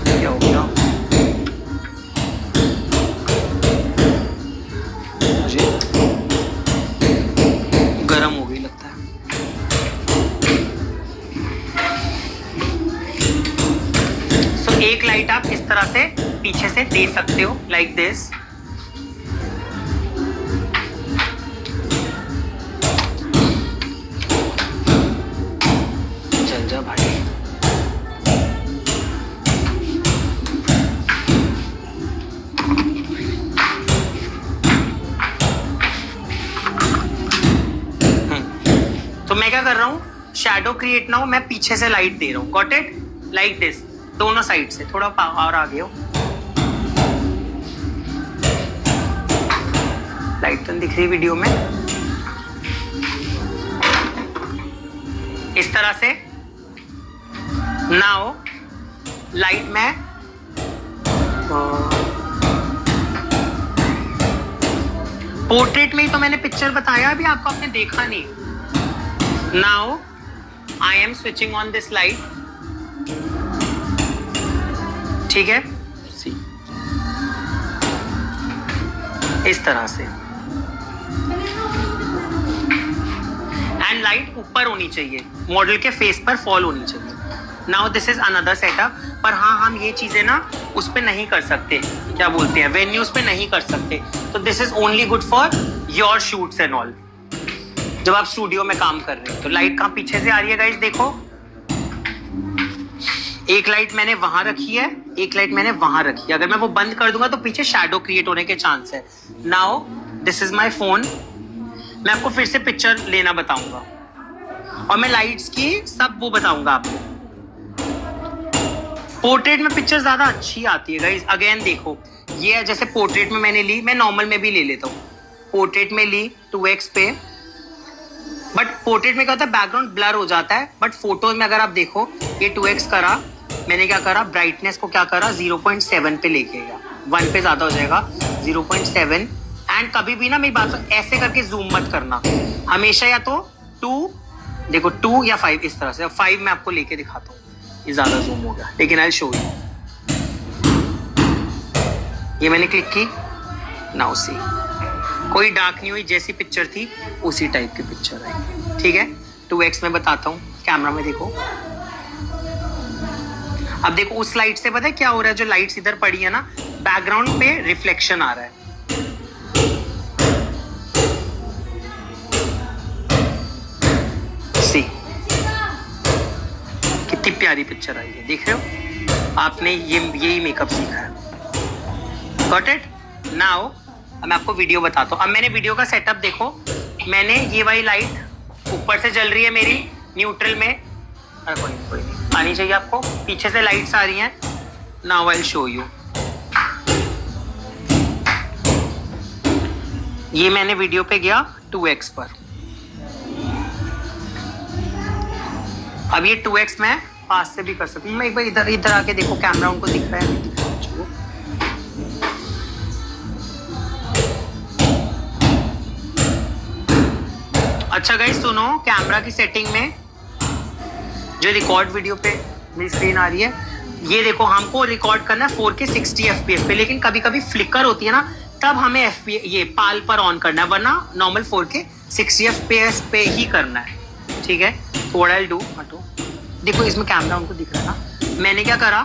क्या हो गया मुझे, गरम हो गई लगता है। सो एक लाइट आप इस तरह से पीछे से दे सकते हो, लाइक दिस। भाई तो मैं क्या कर रहा हूं, शैडो क्रिएट ना हो, मैं पीछे से लाइट दे रहा हूं, गॉट इट, लाइक दिस, दोनों साइड से। थोड़ा और आगे हो, लाइट तो दिख रही वीडियो में, इस तरह से। नाउ लाइट में पोर्ट्रेट में ही तो मैंने पिक्चर बताया, अभी आपको आपने देखा नहीं। Now I am switching on this light, ठीक है, इस तरह से, एंड लाइट ऊपर होनी चाहिए, मॉडल के फेस पर फॉल होनी चाहिए। Now this is another setup. पर हाँ, हम ये चीजें ना उस पे नहीं कर सकते, क्या बोलते हैं, वेन्यूज पे नहीं कर सकते। तो this is only good for your shoots and all, जब आप स्टूडियो में काम कर रहे हैं। तो लाइट कहाँ पीछे से आ रही है गाइस, देखो, एक लाइट मैंने वहां रखी है, एक लाइट मैंने वहां रखी है। अगर मैं वो बंद कर दूंगा तो पीछे शैडो क्रिएट होने के चांस है। Now this is my phone, मैं आपको फिर से पिक्चर लेना बताऊंगा और मैं लाइट्स की सब वो बताऊंगा आपको। पोर्ट्रेट में पिक्चर ज्यादा अच्छी आती है गाइस। अगेन देखो, ये जैसे पोर्ट्रेट में मैंने ली, मैं नॉर्मल में भी ले लेता हूँ। पोर्ट्रेट में ली 2x पे, बट पोर्ट्रेट में क्या होता है, बैकग्राउंड ब्लर हो जाता है। बट फोटोज में अगर आप देखो, ये 2x करा, मैंने क्या करा, ब्राइटनेस को क्या करा, 0.7 पे लेके गया। 1 पे ज्यादा हो जाएगा, 0.7। एंड कभी भी ना मेरी बात ऐसे करके जूम मत करना, हमेशा या तो 2 देखो, 2 या 5 इस तरह से। 5 मैं आपको लेके दिखाता हूँ, ये ज्यादा जूम हो गया, लेकिन आई शो यू। ये मैंने क्लिक की, नाउ सी, कोई डार्क नहीं हुई, जैसी पिक्चर थी उसी टाइप की पिक्चर आई। ठीक है, 2x में बताता हूँ, कैमरा में देखो। अब देखो उस लाइट से पता है क्या हो रहा है, जो लाइट्स इधर पड़ी है ना, बैकग्राउंड पे रिफ्लेक्शन आ रहा है। सी, कितनी प्यारी पिक्चर आई है, देख रहे हो? आपने यही मेकअप सीखा है। Got it? नाउ मैं आपको वीडियो बताता हूँ। अब मैंने वीडियो का सेटअप देखो, मैंने ये वाली लाइट ऊपर से जल रही है मेरी न्यूट्रल में। अरे कोई नहीं आनी चाहिए आपको, पीछे से लाइट्स आ रही हैं। Now I will show you. ये मैंने वीडियो पे गया 2x पर। अब ये 2x मैं पास से भी कर सकती हूँ। मैं एक बार इधर आके देखो, कैमरा उनको दिख रहा है? अच्छा गाइस सुनो, कैमरा की सेटिंग में जो रिकॉर्ड वीडियो पे मेरी स्क्रीन आ रही है, ये देखो, हमको रिकॉर्ड करना है 4K 60 FPS पे, लेकिन कभी कभी फ्लिकर होती है ना, तब हमें ये पाल पर ऑन करना है, वरना नॉर्मल 4K 60 FPS पे ही करना है। ठीक है, तो व्हाट आई विल डू, हटो, देखो इसमें कैमरा उनको दिख रहा है ना, मैंने क्या करा,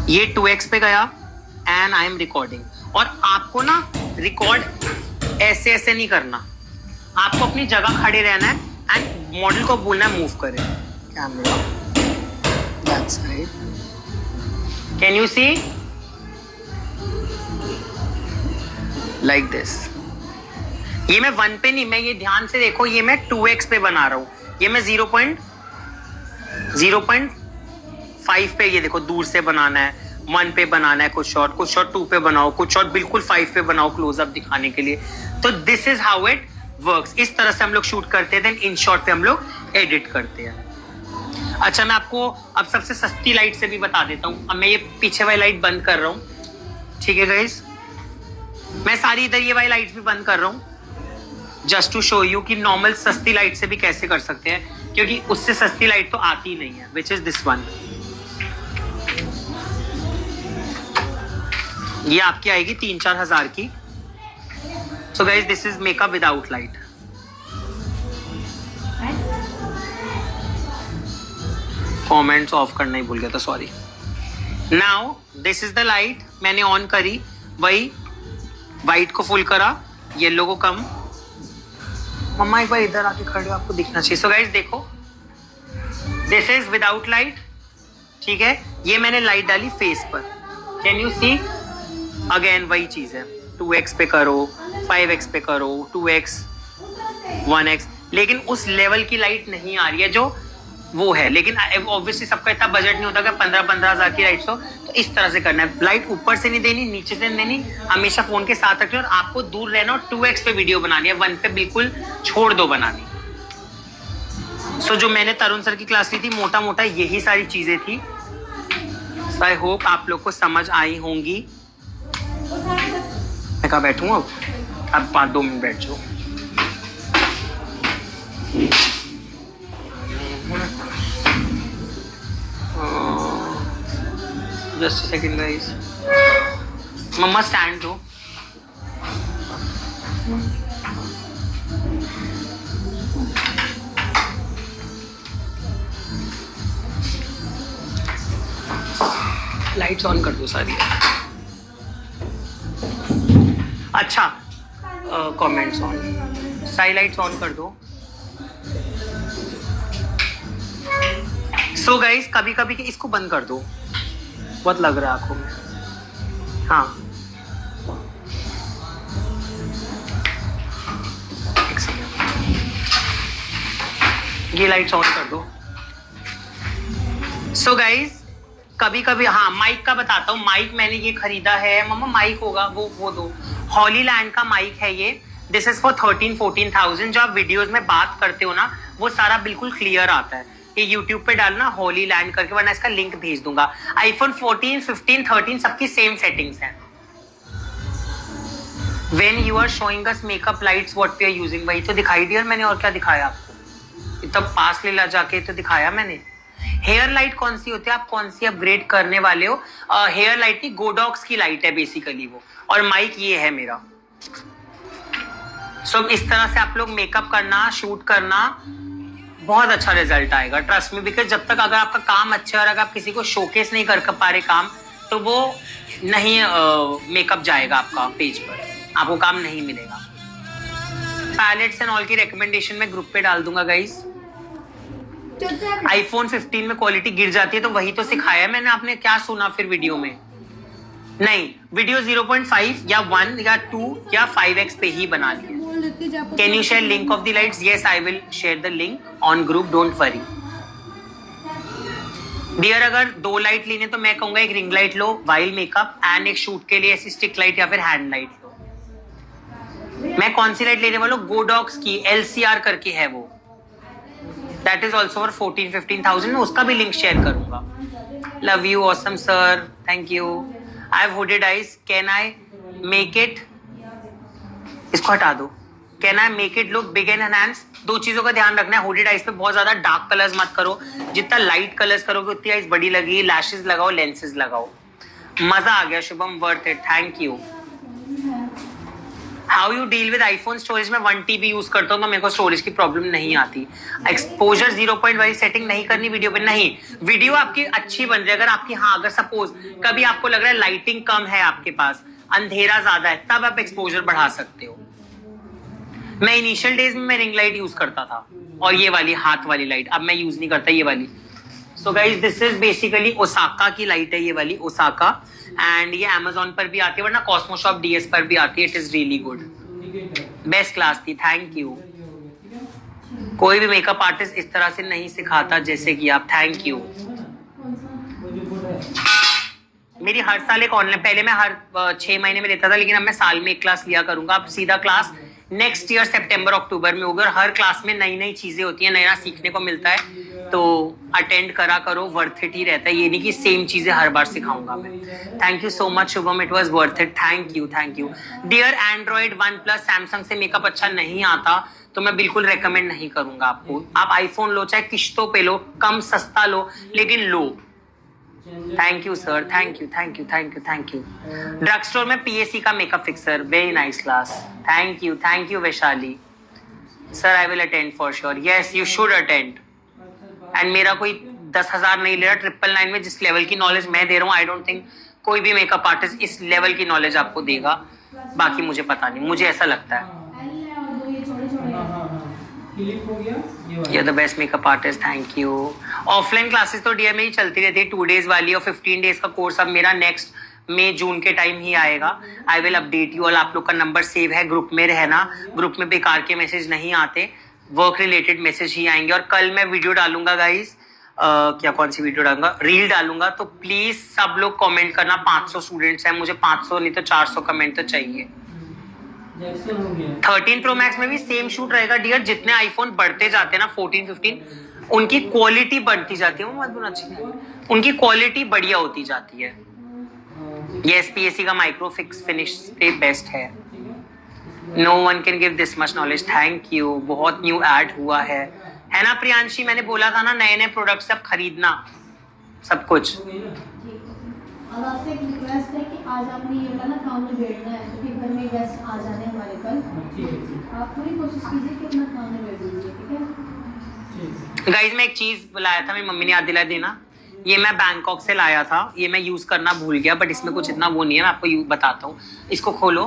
ये 2x पे गया एंड आई एम रिकॉर्डिंग। और आपको ना रिकॉर्ड ऐसे ऐसे नहीं करना, आपको अपनी जगह खड़े रहना है एंड मॉडल को बोलना है मूव करे camera. That's right, can you see like this. ये मैं 1 पे नहीं, मैं ये ध्यान से देखो, ये मैं 2x पे बना रहा हूँ, ये मैं 0.5 पे, ये देखो दूर से बनाना है, 1 पे बनाना है, कुछ शॉट 2 पे बनाओ, कुछ शॉट बिल्कुल 5 पे बनाओ क्लोजअप दिखाने के लिए। तो this is how it works. इस तरह से हम लोग शूट करते हैं, देन इन शॉट पे हम लोग एडिट करते हैं। अच्छा, मैं आपको अब सबसे सस्ती लाइट से भी बता देता हूँ। अब मैं ये पीछे वाली लाइट बंद कर रहा हूँ, ठीक है गाइस, मैं सारी इधर ये वाली लाइट भी बंद कर रहा हूँ, जस्ट टू शो यू कि नॉर्मल सस्ती लाइट से भी कैसे कर सकते हैं, क्योंकि उससे सस्ती लाइट तो आती नहीं है, विच इज दिस वन। ये आपकी आएगी 3-4 हजार की। So guys, this is makeup without light. Comments of करना ही भूल गया था, sorry. Now this is the light, मैंने ऑन करी, वही वाइट को फुल करा, येलो को कम। मम्मा एक बार इधर आके खड़े हो, आपको दिखना चाहिए। सो गाइस देखो, दिस इज विदाउट लाइट, ठीक है। ये मैंने लाइट डाली फेस पर, कैन यू सी? अगेन वही चीज है, 2x पे करो, 5x पे करो, 2x 1x, लेकिन उस लेवल की लाइट नहीं आ रही है जो वो है। लेकिन ऑब्वियसली सबका इतना बजट नहीं होता कि 15-15 हजार की लाइट्स हो, तो इस तरह से करना है। लाइट ऊपर से नहीं देनी, नीचे से नहीं देनी, हमेशा फोन के साथ रखनी और आपको दूर रहना और 2x पे वीडियो बनानी है, 1 पे बिल्कुल छोड़ दो बनानी। सो जो मैंने तरुण सर की क्लास ली थी, मोटा मोटा यही सारी चीजें थी। आई होप आप लोग को समझ आई होंगी। मैं कहाँ बैठूँ अब 5-2 मिनट बैठ जाओ। Just a second guys. Mama stand दो। लाइट्स ऑन कर दो सारी। अच्छा, कमेंट्स ऑन, सारी लाइट्स ऑन कर दो। सो गाइस, कभी कभी इसको बंद कर दो, बहुत लग रहा है आंखों में। हाँ, ये लाइट्स ऑन कर दो। सो गाइज कभी कभी, हाँ माइक का बताता हूँ। माइक मैंने ये खरीदा है, मम्मा माइक होगा वो दो, हॉलीलैंड का माइक है ये। This is for 13-14,000। जो आप वीडियोस में बात करते हो ना वो सारा बिल्कुल क्लियर आता है। ये YouTube पे डालना हॉलीलैंड करके, वरना इसका लिंक भेज दूंगा। iPhone 14, 15, 13 सबकी सेम सेटिंग्स हैं। When you are showing us makeup lights what we are using, वही तो दिखाई दिया मैंने, और क्या दिखाया आपको? इतना पास ले ला जाके तो दिखाया मैंने। हेयर लाइट कौन सी होती है, आप कौन सी अपग्रेड करने वाले हो? हेयर लाइट की गोडॉक्स की लाइट है बेसिकली वो, और माइक ये है मेरा। सो इस तरह से आप लोग मेकअप करना, शूट करना, बहुत अच्छा रिजल्ट आएगा, ट्रस्ट मी। बिकॉज जब तक अगर आपका काम अच्छा है और अगर आप किसी को शोकेस नहीं कर पा रहे काम, तो वो नहीं मेकअप जाएगा आपका पेज पर, आपको काम नहीं मिलेगा। पैलेट्स एंड ऑल की रिकमेंडेशन मैं ग्रुप पे डाल दूंगा गाइस। iPhone 15 में क्वालिटी गिर जाती है तो वही तो सिखाया मैंने, आपने क्या सुना फिर वीडियो में? नहीं, वीडियो 0.5 या 1 या 2 या 5x पे ही बना लिया। Can you share link of the lights? Yes I will share the link on group, don't worry dear. अगर 2 लाइट लेने तो मैं कहूंगा एक रिंग लाइट लो वाइल मेकअप, एंड एक शूट के लिए ऐसी स्टिक लाइट या फिर हैंड लाइट लो। मैं कौन सी लाइट लेने वाला हूँ? गोडॉक्स की LCR करके है वो, दैट इज ऑल्सो फॉर 14-15,000। मैं उसका भी लिंक शेयर करूंगा। Love you, awesome sir, thank you. I have hooded eyes, can I make it, इसको हटा दो, can I make it look big and enhance? 2 चीजों का ध्यान रखना है हुडेड आईज पे, बहुत ज्यादा डार्क कलर्स मत करो, जितना लाइट कलर्स करोगे उतनी आईज बड़ी लगेगी। लैशेस लगाओ, लेंसेज लगाओ। मजा आ गया Shubham, worth it, thank you. How you deal with iPhone storage? में 1 TB यूज करता हूँ तो मेरे को स्टोरेज की प्रॉब्लम नहीं आती। एक्सपोजर 0.1 सेटिंग नहीं करनी वीडियो पे, नहीं। वीडियो आपकी अच्छी बन रही है अगर आपकी, हाँ अगर सपोज कभी आपको लग रहा है लाइटिंग कम है आपके पास, अंधेरा ज्यादा है, तब आप एक्सपोजर बढ़ा सकते हो। मैं इनिशियल डेज में मैं रिंग लाइट यूज करता था, और ये वाली हाथ वाली लाइट अब मैं यूज नहीं करता, ये वाली। So guys this is basically Osaka की लाइट है, ये वाली ओसाका, एंड ये Amazon पर भी आती है, वरना कॉस्मोशॉप DS पर भी आती है। It is really good, best class थी, थैंक यू। कोई भी मेकअप आर्टिस्ट इस तरह से नहीं सिखाता जैसे कि आप, थैंक यू। मेरी हर साल एक ऑनलाइन, पहले मैं हर 6 महीने में लेता था, लेकिन अब मैं साल में एक क्लास लिया करूंगा। अब सीधा क्लास नेक्स्ट ईयर सितंबर अक्टूबर में होगा, और हर क्लास में नई नई चीजें होती हैं, नया सीखने को मिलता है, तो अटेंड करा करो, वर्थ इट ही रहता है। ये नहीं कि सेम चीजें हर बार सिखाऊंगा मैं। Thank you so much Shubham, it was worth it, thank you, thank you dear. Android, OnePlus, Samsung से मेकअप अच्छा नहीं आता तो मैं बिल्कुल रेकमेंड नहीं करूंगा आपको। आप आईफोन लो, चाहे किश्तों पे लो, कम सस्ता लो, लेकिन लो। Thank you sir, thank you, thank you, thank you, thank you. Drug store में PAC का makeup fixer, very nice class, thank you Vaishali sir. I will attend for sure, yes you should attend. And मेरा कोई 10,000 नहीं ले रहा, 999 में जिस लेवल की नॉलेज मैं दे रहा हूँ, आई डोंट थिंक कोई भी मेकअप आर्टिस्ट इस लेवल की नॉलेज आपको देगा। बाकी मुझे पता नहीं, मुझे ऐसा लगता है। You're the best makeup artist, thank you। Offline classes तो डियर मेरी चलती रहती है, 2 days वाली और 15 days का कोर्स अब मेरा नेक्स्ट मई-जून के टाइम ही आएगा। I will update you all. आप लोग का नंबर सेव है, ग्रुप में रहना, ग्रुप में बेकार के मैसेज नहीं आते, वर्क रिलेटेड मैसेज ही आएंगे। और कल मैं वीडियो डालूंगा गाइज, क्या कौन सी वीडियो डालूंगा, रील डालूंगा, तो प्लीज सब लोग कमेंट करना। 500 स्टूडेंट्स हैं, मुझे 500 नहीं तो 400 कमेंट तो चाहिए। 13 Pro Max में भी सेम शूट रहेगा डियर। जितने आईफोन बढ़ते जाते हैं ना, 14, 15, उनकी क्वालिटी बढ़ती जाती है, वो मत बोलना चाहिए, उनकी क्वालिटी बढ़िया होती जाती है। ये SPAC का माइक्रो फिक्स फिनिश पे बेस्ट है। No one can give this much knowledge, thank you. बहुत न्यू ऐड हुआ है ना प्रियांशी? मैंने बोला था ना, नए नए प्रोडक्ट सब खरीदना, सब कुछ। और आपसे एक रिक्वेस्ट है कि आज आपने ये वाला काम निबेड़ना है, क्योंकि घर में गेस्ट आ जाने हमारे कल। आप पूरी कोशिश कीजिए कि अपना काम निबेड़ दीजिए, ठीक है? गाइस मैं एक चीज लाया था, मेरी मम्मी ने याद दिला देना। ये मैं बैंकॉक से लाया था, ये मैं यूज करना भूल गया, बट इसमें कुछ इतना वो नहीं है, मैं आपको बताता हूँ। इसको खोलो,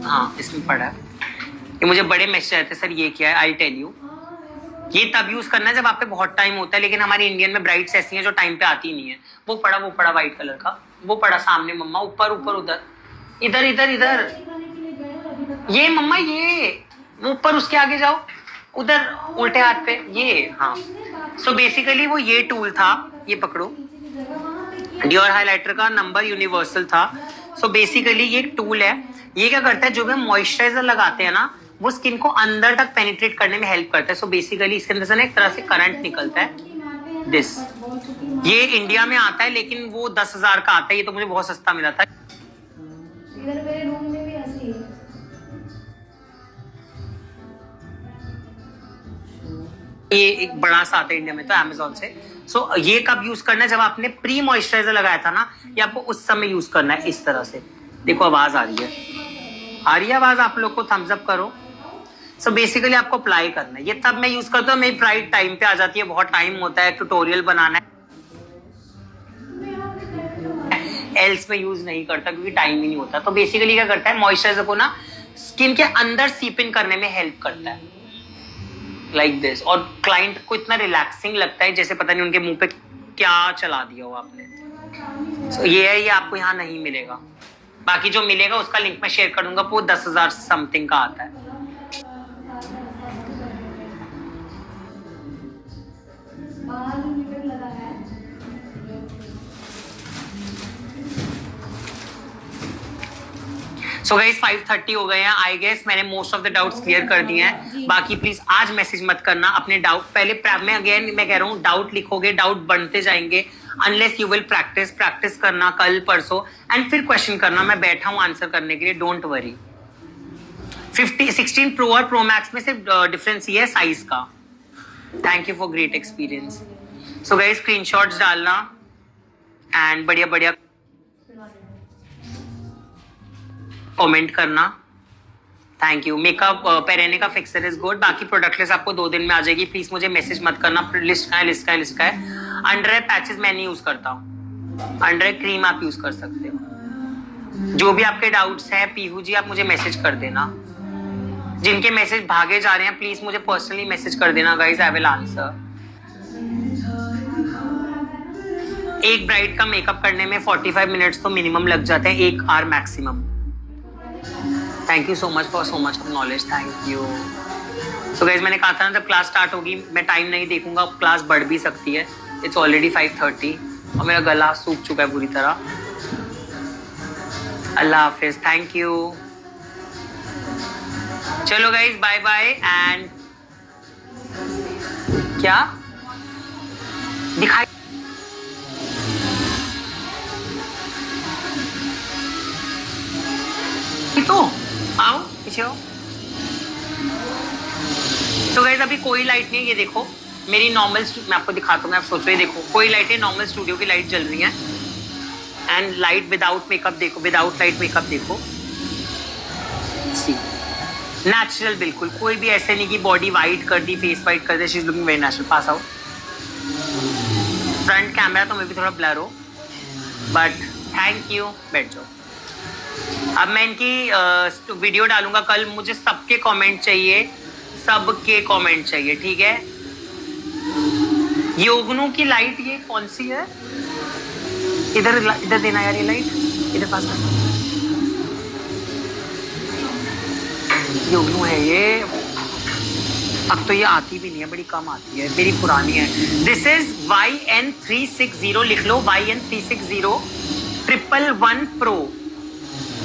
हाँ इसमें पड़ा है। ये मुझे बड़े मैसेज आए थे, सर ये क्या है, आई टेल यू। ये तब यूज करना है जब आप पे बहुत टाइम होता है, लेकिन हमारी इंडियन में ब्राइड्स ऐसी हैं जो टाइम पे आती नहीं है। वो पड़ा व्हाइट कलर का, वो पड़ा सामने मम्मा, ऊपर उधर, इधर। ये मम्मा, ये ऊपर, उसके आगे जाओ, उधर उल्टे हाथ पे ये, हाँ। सो बेसिकली वो ये टूल था, ये पकड़ो, डियोर हाइलाइटर का नंबर यूनिवर्सल था। सो बेसिकली ये एक टूल है, ये क्या करता है, जो भी हम मॉइस्चराइजर लगाते हैं ना, वो स्किन को अंदर तक पेनिट्रेट करने में हेल्प करता है। सो बेसिकली इसके अंदर से ना एक तरह से करंट निकलता है, दिस। ये इंडिया में आता है लेकिन वो 10,000 का आता है, ये तो मुझे बहुत सस्ता मिला था। इधर मेरे रूम में भी ऐसे ही है। ये एक बड़ा सा आता है इंडिया में तो अमेजोन से। सो ये कब यूज करना है, जब आपने प्री मॉइस्चराइजर लगाया था ना, ये आपको उस समय यूज करना है इस तरह से। देखो आवाज आ रही है, आ रही है आवाज, आप लोग को थम्स अप करो। सो बेसिकली आपको अप्लाई करना है, ये तब मैं यूज करता हूँ, मेरी प्राइड टाइम पे आ जाती है, बहुत टाइम होता है, ट्यूटोरियल बनाना है, एल्स में यूज नहीं करता क्योंकि टाइम ही नहीं होता। तो बेसिकली क्या करता है, मॉइस्चराइजर को ना स्किन के अंदर सीप इन करने में हेल्प करता है, लाइक दिस। और क्लाइंट को इतना रिलैक्सिंग लगता है जैसे पता नहीं उनके मुंह पे क्या चला दिया हो आपने। so ये है, ये आपको यहाँ नहीं मिलेगा, बाकी जो मिलेगा उसका लिंक मैं शेयर कर दूंगा, वो 10,000 समथिंग का आता है। सो गाइस 5:30 हो गए हैं, आई गेस मैंने most of the doubts clear कर दिए हैं। बाकी प्लीज आज मैसेज मत करना अपने डाउट, पहले मैं अगेन मैं कह रहा हूँ, डाउट लिखोगे, डाउट बढ़ते जाएंगे, अनलेस यू विल प्रैक्टिस करना कल परसों, एंड फिर क्वेश्चन करना, मैं बैठा हूँ आंसर करने के लिए, डोंट वरी। 16 प्रो और प्रो मैक्स में सिर्फ डिफरेंस ये है साइज का। Thank you for great experience. So guys screenshots डालना एंड बढ़िया बढ़िया कमेंट करना। Thank you. मेकअप पेरेने का फिक्सर इज गुड, बाकी प्रोडक्ट लिस्ट आपको 2 दिन में आ जाएगी। प्लीज मुझे मैसेज मत करना लिस्ट का है। अंडर आई पैचेस मैं नहीं यूज करता हूँ, अंडर आई क्रीम आप यूज कर सकते हो। जो भी आपके डाउट्स हैं पीहू जी, आप मुझे मैसेज कर देना। जिनके मैसेज भागे जा रहे हैं प्लीज मुझे पर्सनली मैसेज कर देना गाइज, आई विल आंसर। एक ब्राइड का मेकअप करने में 45 मिनट्स तो मिनिमम लग जाते हैं, 1 hour maximum. Thank you so much of knowledge, thank you. So guys मैंने कहा था ना जब क्लास स्टार्ट होगी मैं टाइम नहीं देखूंगा, क्लास बढ़ भी सकती है। इट्स ऑलरेडी 5:30 और मेरा गला सूख चुका है पूरी तरह। अल्लाह हाफिज, थैंक यू। चलो गाइज बाय बाय। एंड क्या दिखाई तो आओ पीछे आओ। तो गाइस अभी कोई लाइट नहीं है, ये देखो मेरी नॉर्मल, मैं आपको दिखाता हूँ, मैं आप सोच रहे देखो कोई लाइट है, नॉर्मल स्टूडियो की लाइट जल रही है। एंड लाइट विदाउट मेकअप देखो, विदाउट लाइट मेकअप देखो, सी नेचुरल बिल्कुल, कोई भी ऐसे नहीं कि बॉडी वाइट कर दी, फेस वाइट कर दी, she is looking very natural. Pass out. Front camera तो मैं भी थोड़ा ब्लर हो, बट थैंक यू, बैठ जाओ। अब मैं इनकी वीडियो डालूंगा कल, मुझे सबके कमेंट चाहिए, सबके कमेंट चाहिए, ठीक है। योगनू की लाइट ये कौन सी है, इधर देना यार, ये लाइट इधर पास करना। योगनू है ये, अब तो ये आती भी नहीं है, बड़ी कम आती है, मेरी पुरानी है। दिस इज YN360, लिख लो YN360 111 Pro,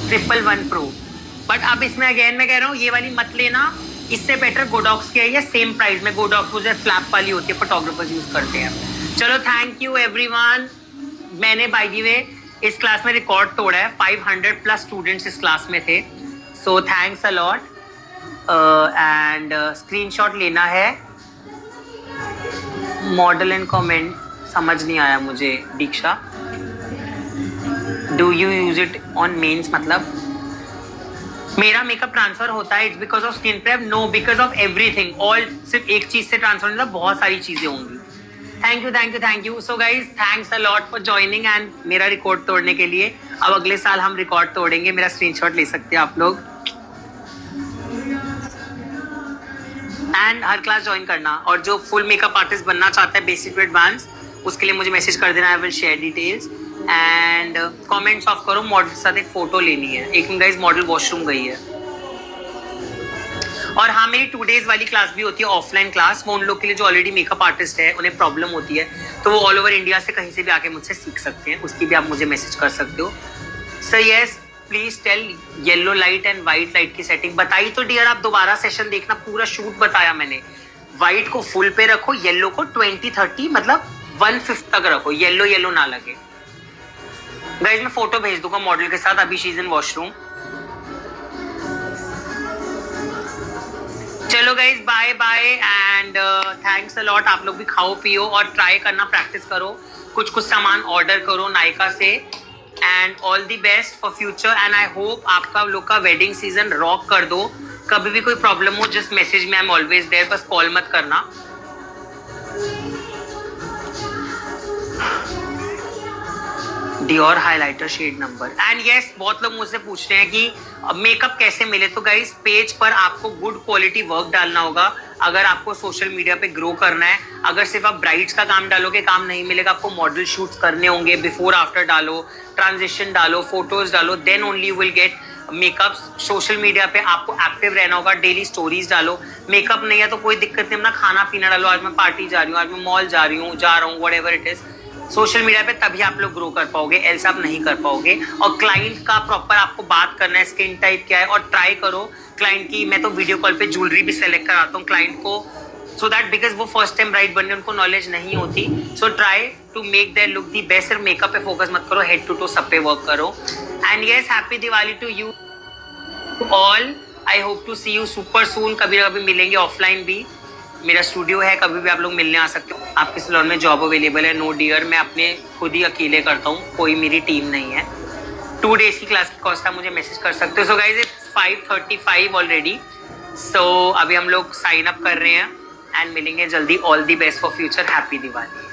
111 Pro। बट अब इसमें अगेन मैं कह रहा हूँ ये वाली मत लेना, इससे बेटर गोडॉक्स की है, ये सेम प्राइस में। गोडॉक्स वो जो फ्लैप वाली होती है, फोटोग्राफर्स यूज करते हैं। चलो थैंक यू एवरीवन। मैंने बाय द वे इस क्लास में रिकॉर्ड तोड़ा है, 500+ स्टूडेंट्स इस क्लास में थे। So thanks a lot. And screenshot लेना है। मॉडल एंड कमेंट समझ नहीं आया मुझे Diksha. Do you use it on mens, मतलब मेरा मेकअप ट्रांसफर होता है, it's because of skin prep? No, because of everything. All सिर्फ एक चीज से ट्रांसफर नहीं, बहुत सारी चीजें होंगी। Thank you thank you thank you. So guys thanks a lot for joining and मेरा रिकॉर्ड तोड़ने के लिए। अब अगले साल हम रिकॉर्ड तोड़ेंगे, मेरा स्क्रीनशॉट ले सकते हैं आप लोग। एंड हर क्लास ज्वाइन करना, और जो फुल मेकअप आर्टिस्ट बनना चाहता है बेसिक टू एडवांस, उसके लिए मुझे मैसेज कर देना, आई will share details. And comments of करो, मॉडल के साथ एक फोटो लेनी है। एक गाइस मॉडल वॉशरूम गई है, और हाँ, मेरी 2 days वाली क्लास भी होती है, ऑफलाइन क्लास। वो उन लोग के लिए जो ऑलरेडी मेकअप आर्टिस्ट है, उन्हें प्रॉब्लम होती है, तो वो ऑल ओवर इंडिया से कहीं से भी आके मुझसे सीख सकते हैं। उसकी भी आप मुझे मैसेज कर सकते हो। So yes, please tell yellow light and white light की सेटिंग बताई तो डियर आप दोबारा सेशन देखना, पूरा शूट बताया मैंने। व्हाइट को फुल पे रखो, येलो को 20-30 मतलब 1/5 तक रखो, येलो येलो ना लगे। गाइस मैं फोटो भेज दूंगा मॉडल के साथ, अभी शी इज इन वॉशरूम। चलो guys, bye bye and thanks a lot. आप लोग भी खाओ पियो और ट्राई करना, प्रैक्टिस करो, कुछ कुछ सामान ऑर्डर करो नायका से। And all the best for future and I hope आपका लोग का वेडिंग सीजन रॉक कर दो। कभी भी कोई प्रॉब्लम हो जस्ट मैसेज में, आई एम ऑलवेज देयर, बस कॉल मत करना। Dior highlighter shade number. And yes, बहुत लोग मुझसे पूछ रहे हैं कि मेकअप कैसे मिले। तो गाइस पेज पर आपको गुड क्वालिटी वर्क डालना होगा अगर आपको सोशल मीडिया पे ग्रो करना है। अगर सिर्फ आप ब्राइड्स का काम डालोगे काम नहीं मिलेगा, आपको मॉडल शूट्स करने होंगे, बिफोर आफ्टर डालो, ट्रांजिशन डालो, फोटोज डालो, then only you will get makeup. Social media पे आपको एक्टिव रहना होगा, डेली स्टोरीज डालो। मेकअप नहीं है तो कोई दिक्कत नहीं, अपना खाना पीना डालो, आज मैं पार्टी जा रही हूँ, आज मैं मॉल जा रही हूँ, जा रहा हूँ, whatever it is. Social media पे तभी आप लोग ग्रो कर पाओगे, एल्स आप नहीं कर पाओगे। और क्लाइंट का प्रॉपर आपको बात करना है, स्किन टाइप क्या है, और ट्राई करो क्लाइंट की। मैं तो वीडियो कॉल पे ज्वेलरी भी सेलेक्ट कराता हूँ क्लाइंट को, सो दैट बिकॉज वो फर्स्ट टाइम ब्राइड बनने उनको नॉलेज नहीं होती। So try to make their look the best. सिर्फ मेकअप पे फोकस मत करो, हेड टू टो सब पे वर्क करो। And yes, happy Diwali to you all. I hope to see you super soon. कभी ना कभी मिलेंगे ऑफलाइन भी, मेरा स्टूडियो है, कभी भी आप लोग मिलने आ सकते हो। आपके सैलून में जॉब अवेलेबल है। नो डियर, मैं अपने खुद ही अकेले करता हूँ, कोई मेरी टीम नहीं है। 2 days की क्लास की कॉस्ट आप मुझे मैसेज कर सकते हो। So guys it's 5:35 already. सो अभी हम लोग साइन अप कर रहे हैं एंड मिलेंगे जल्दी। All the best for future, happy Diwali.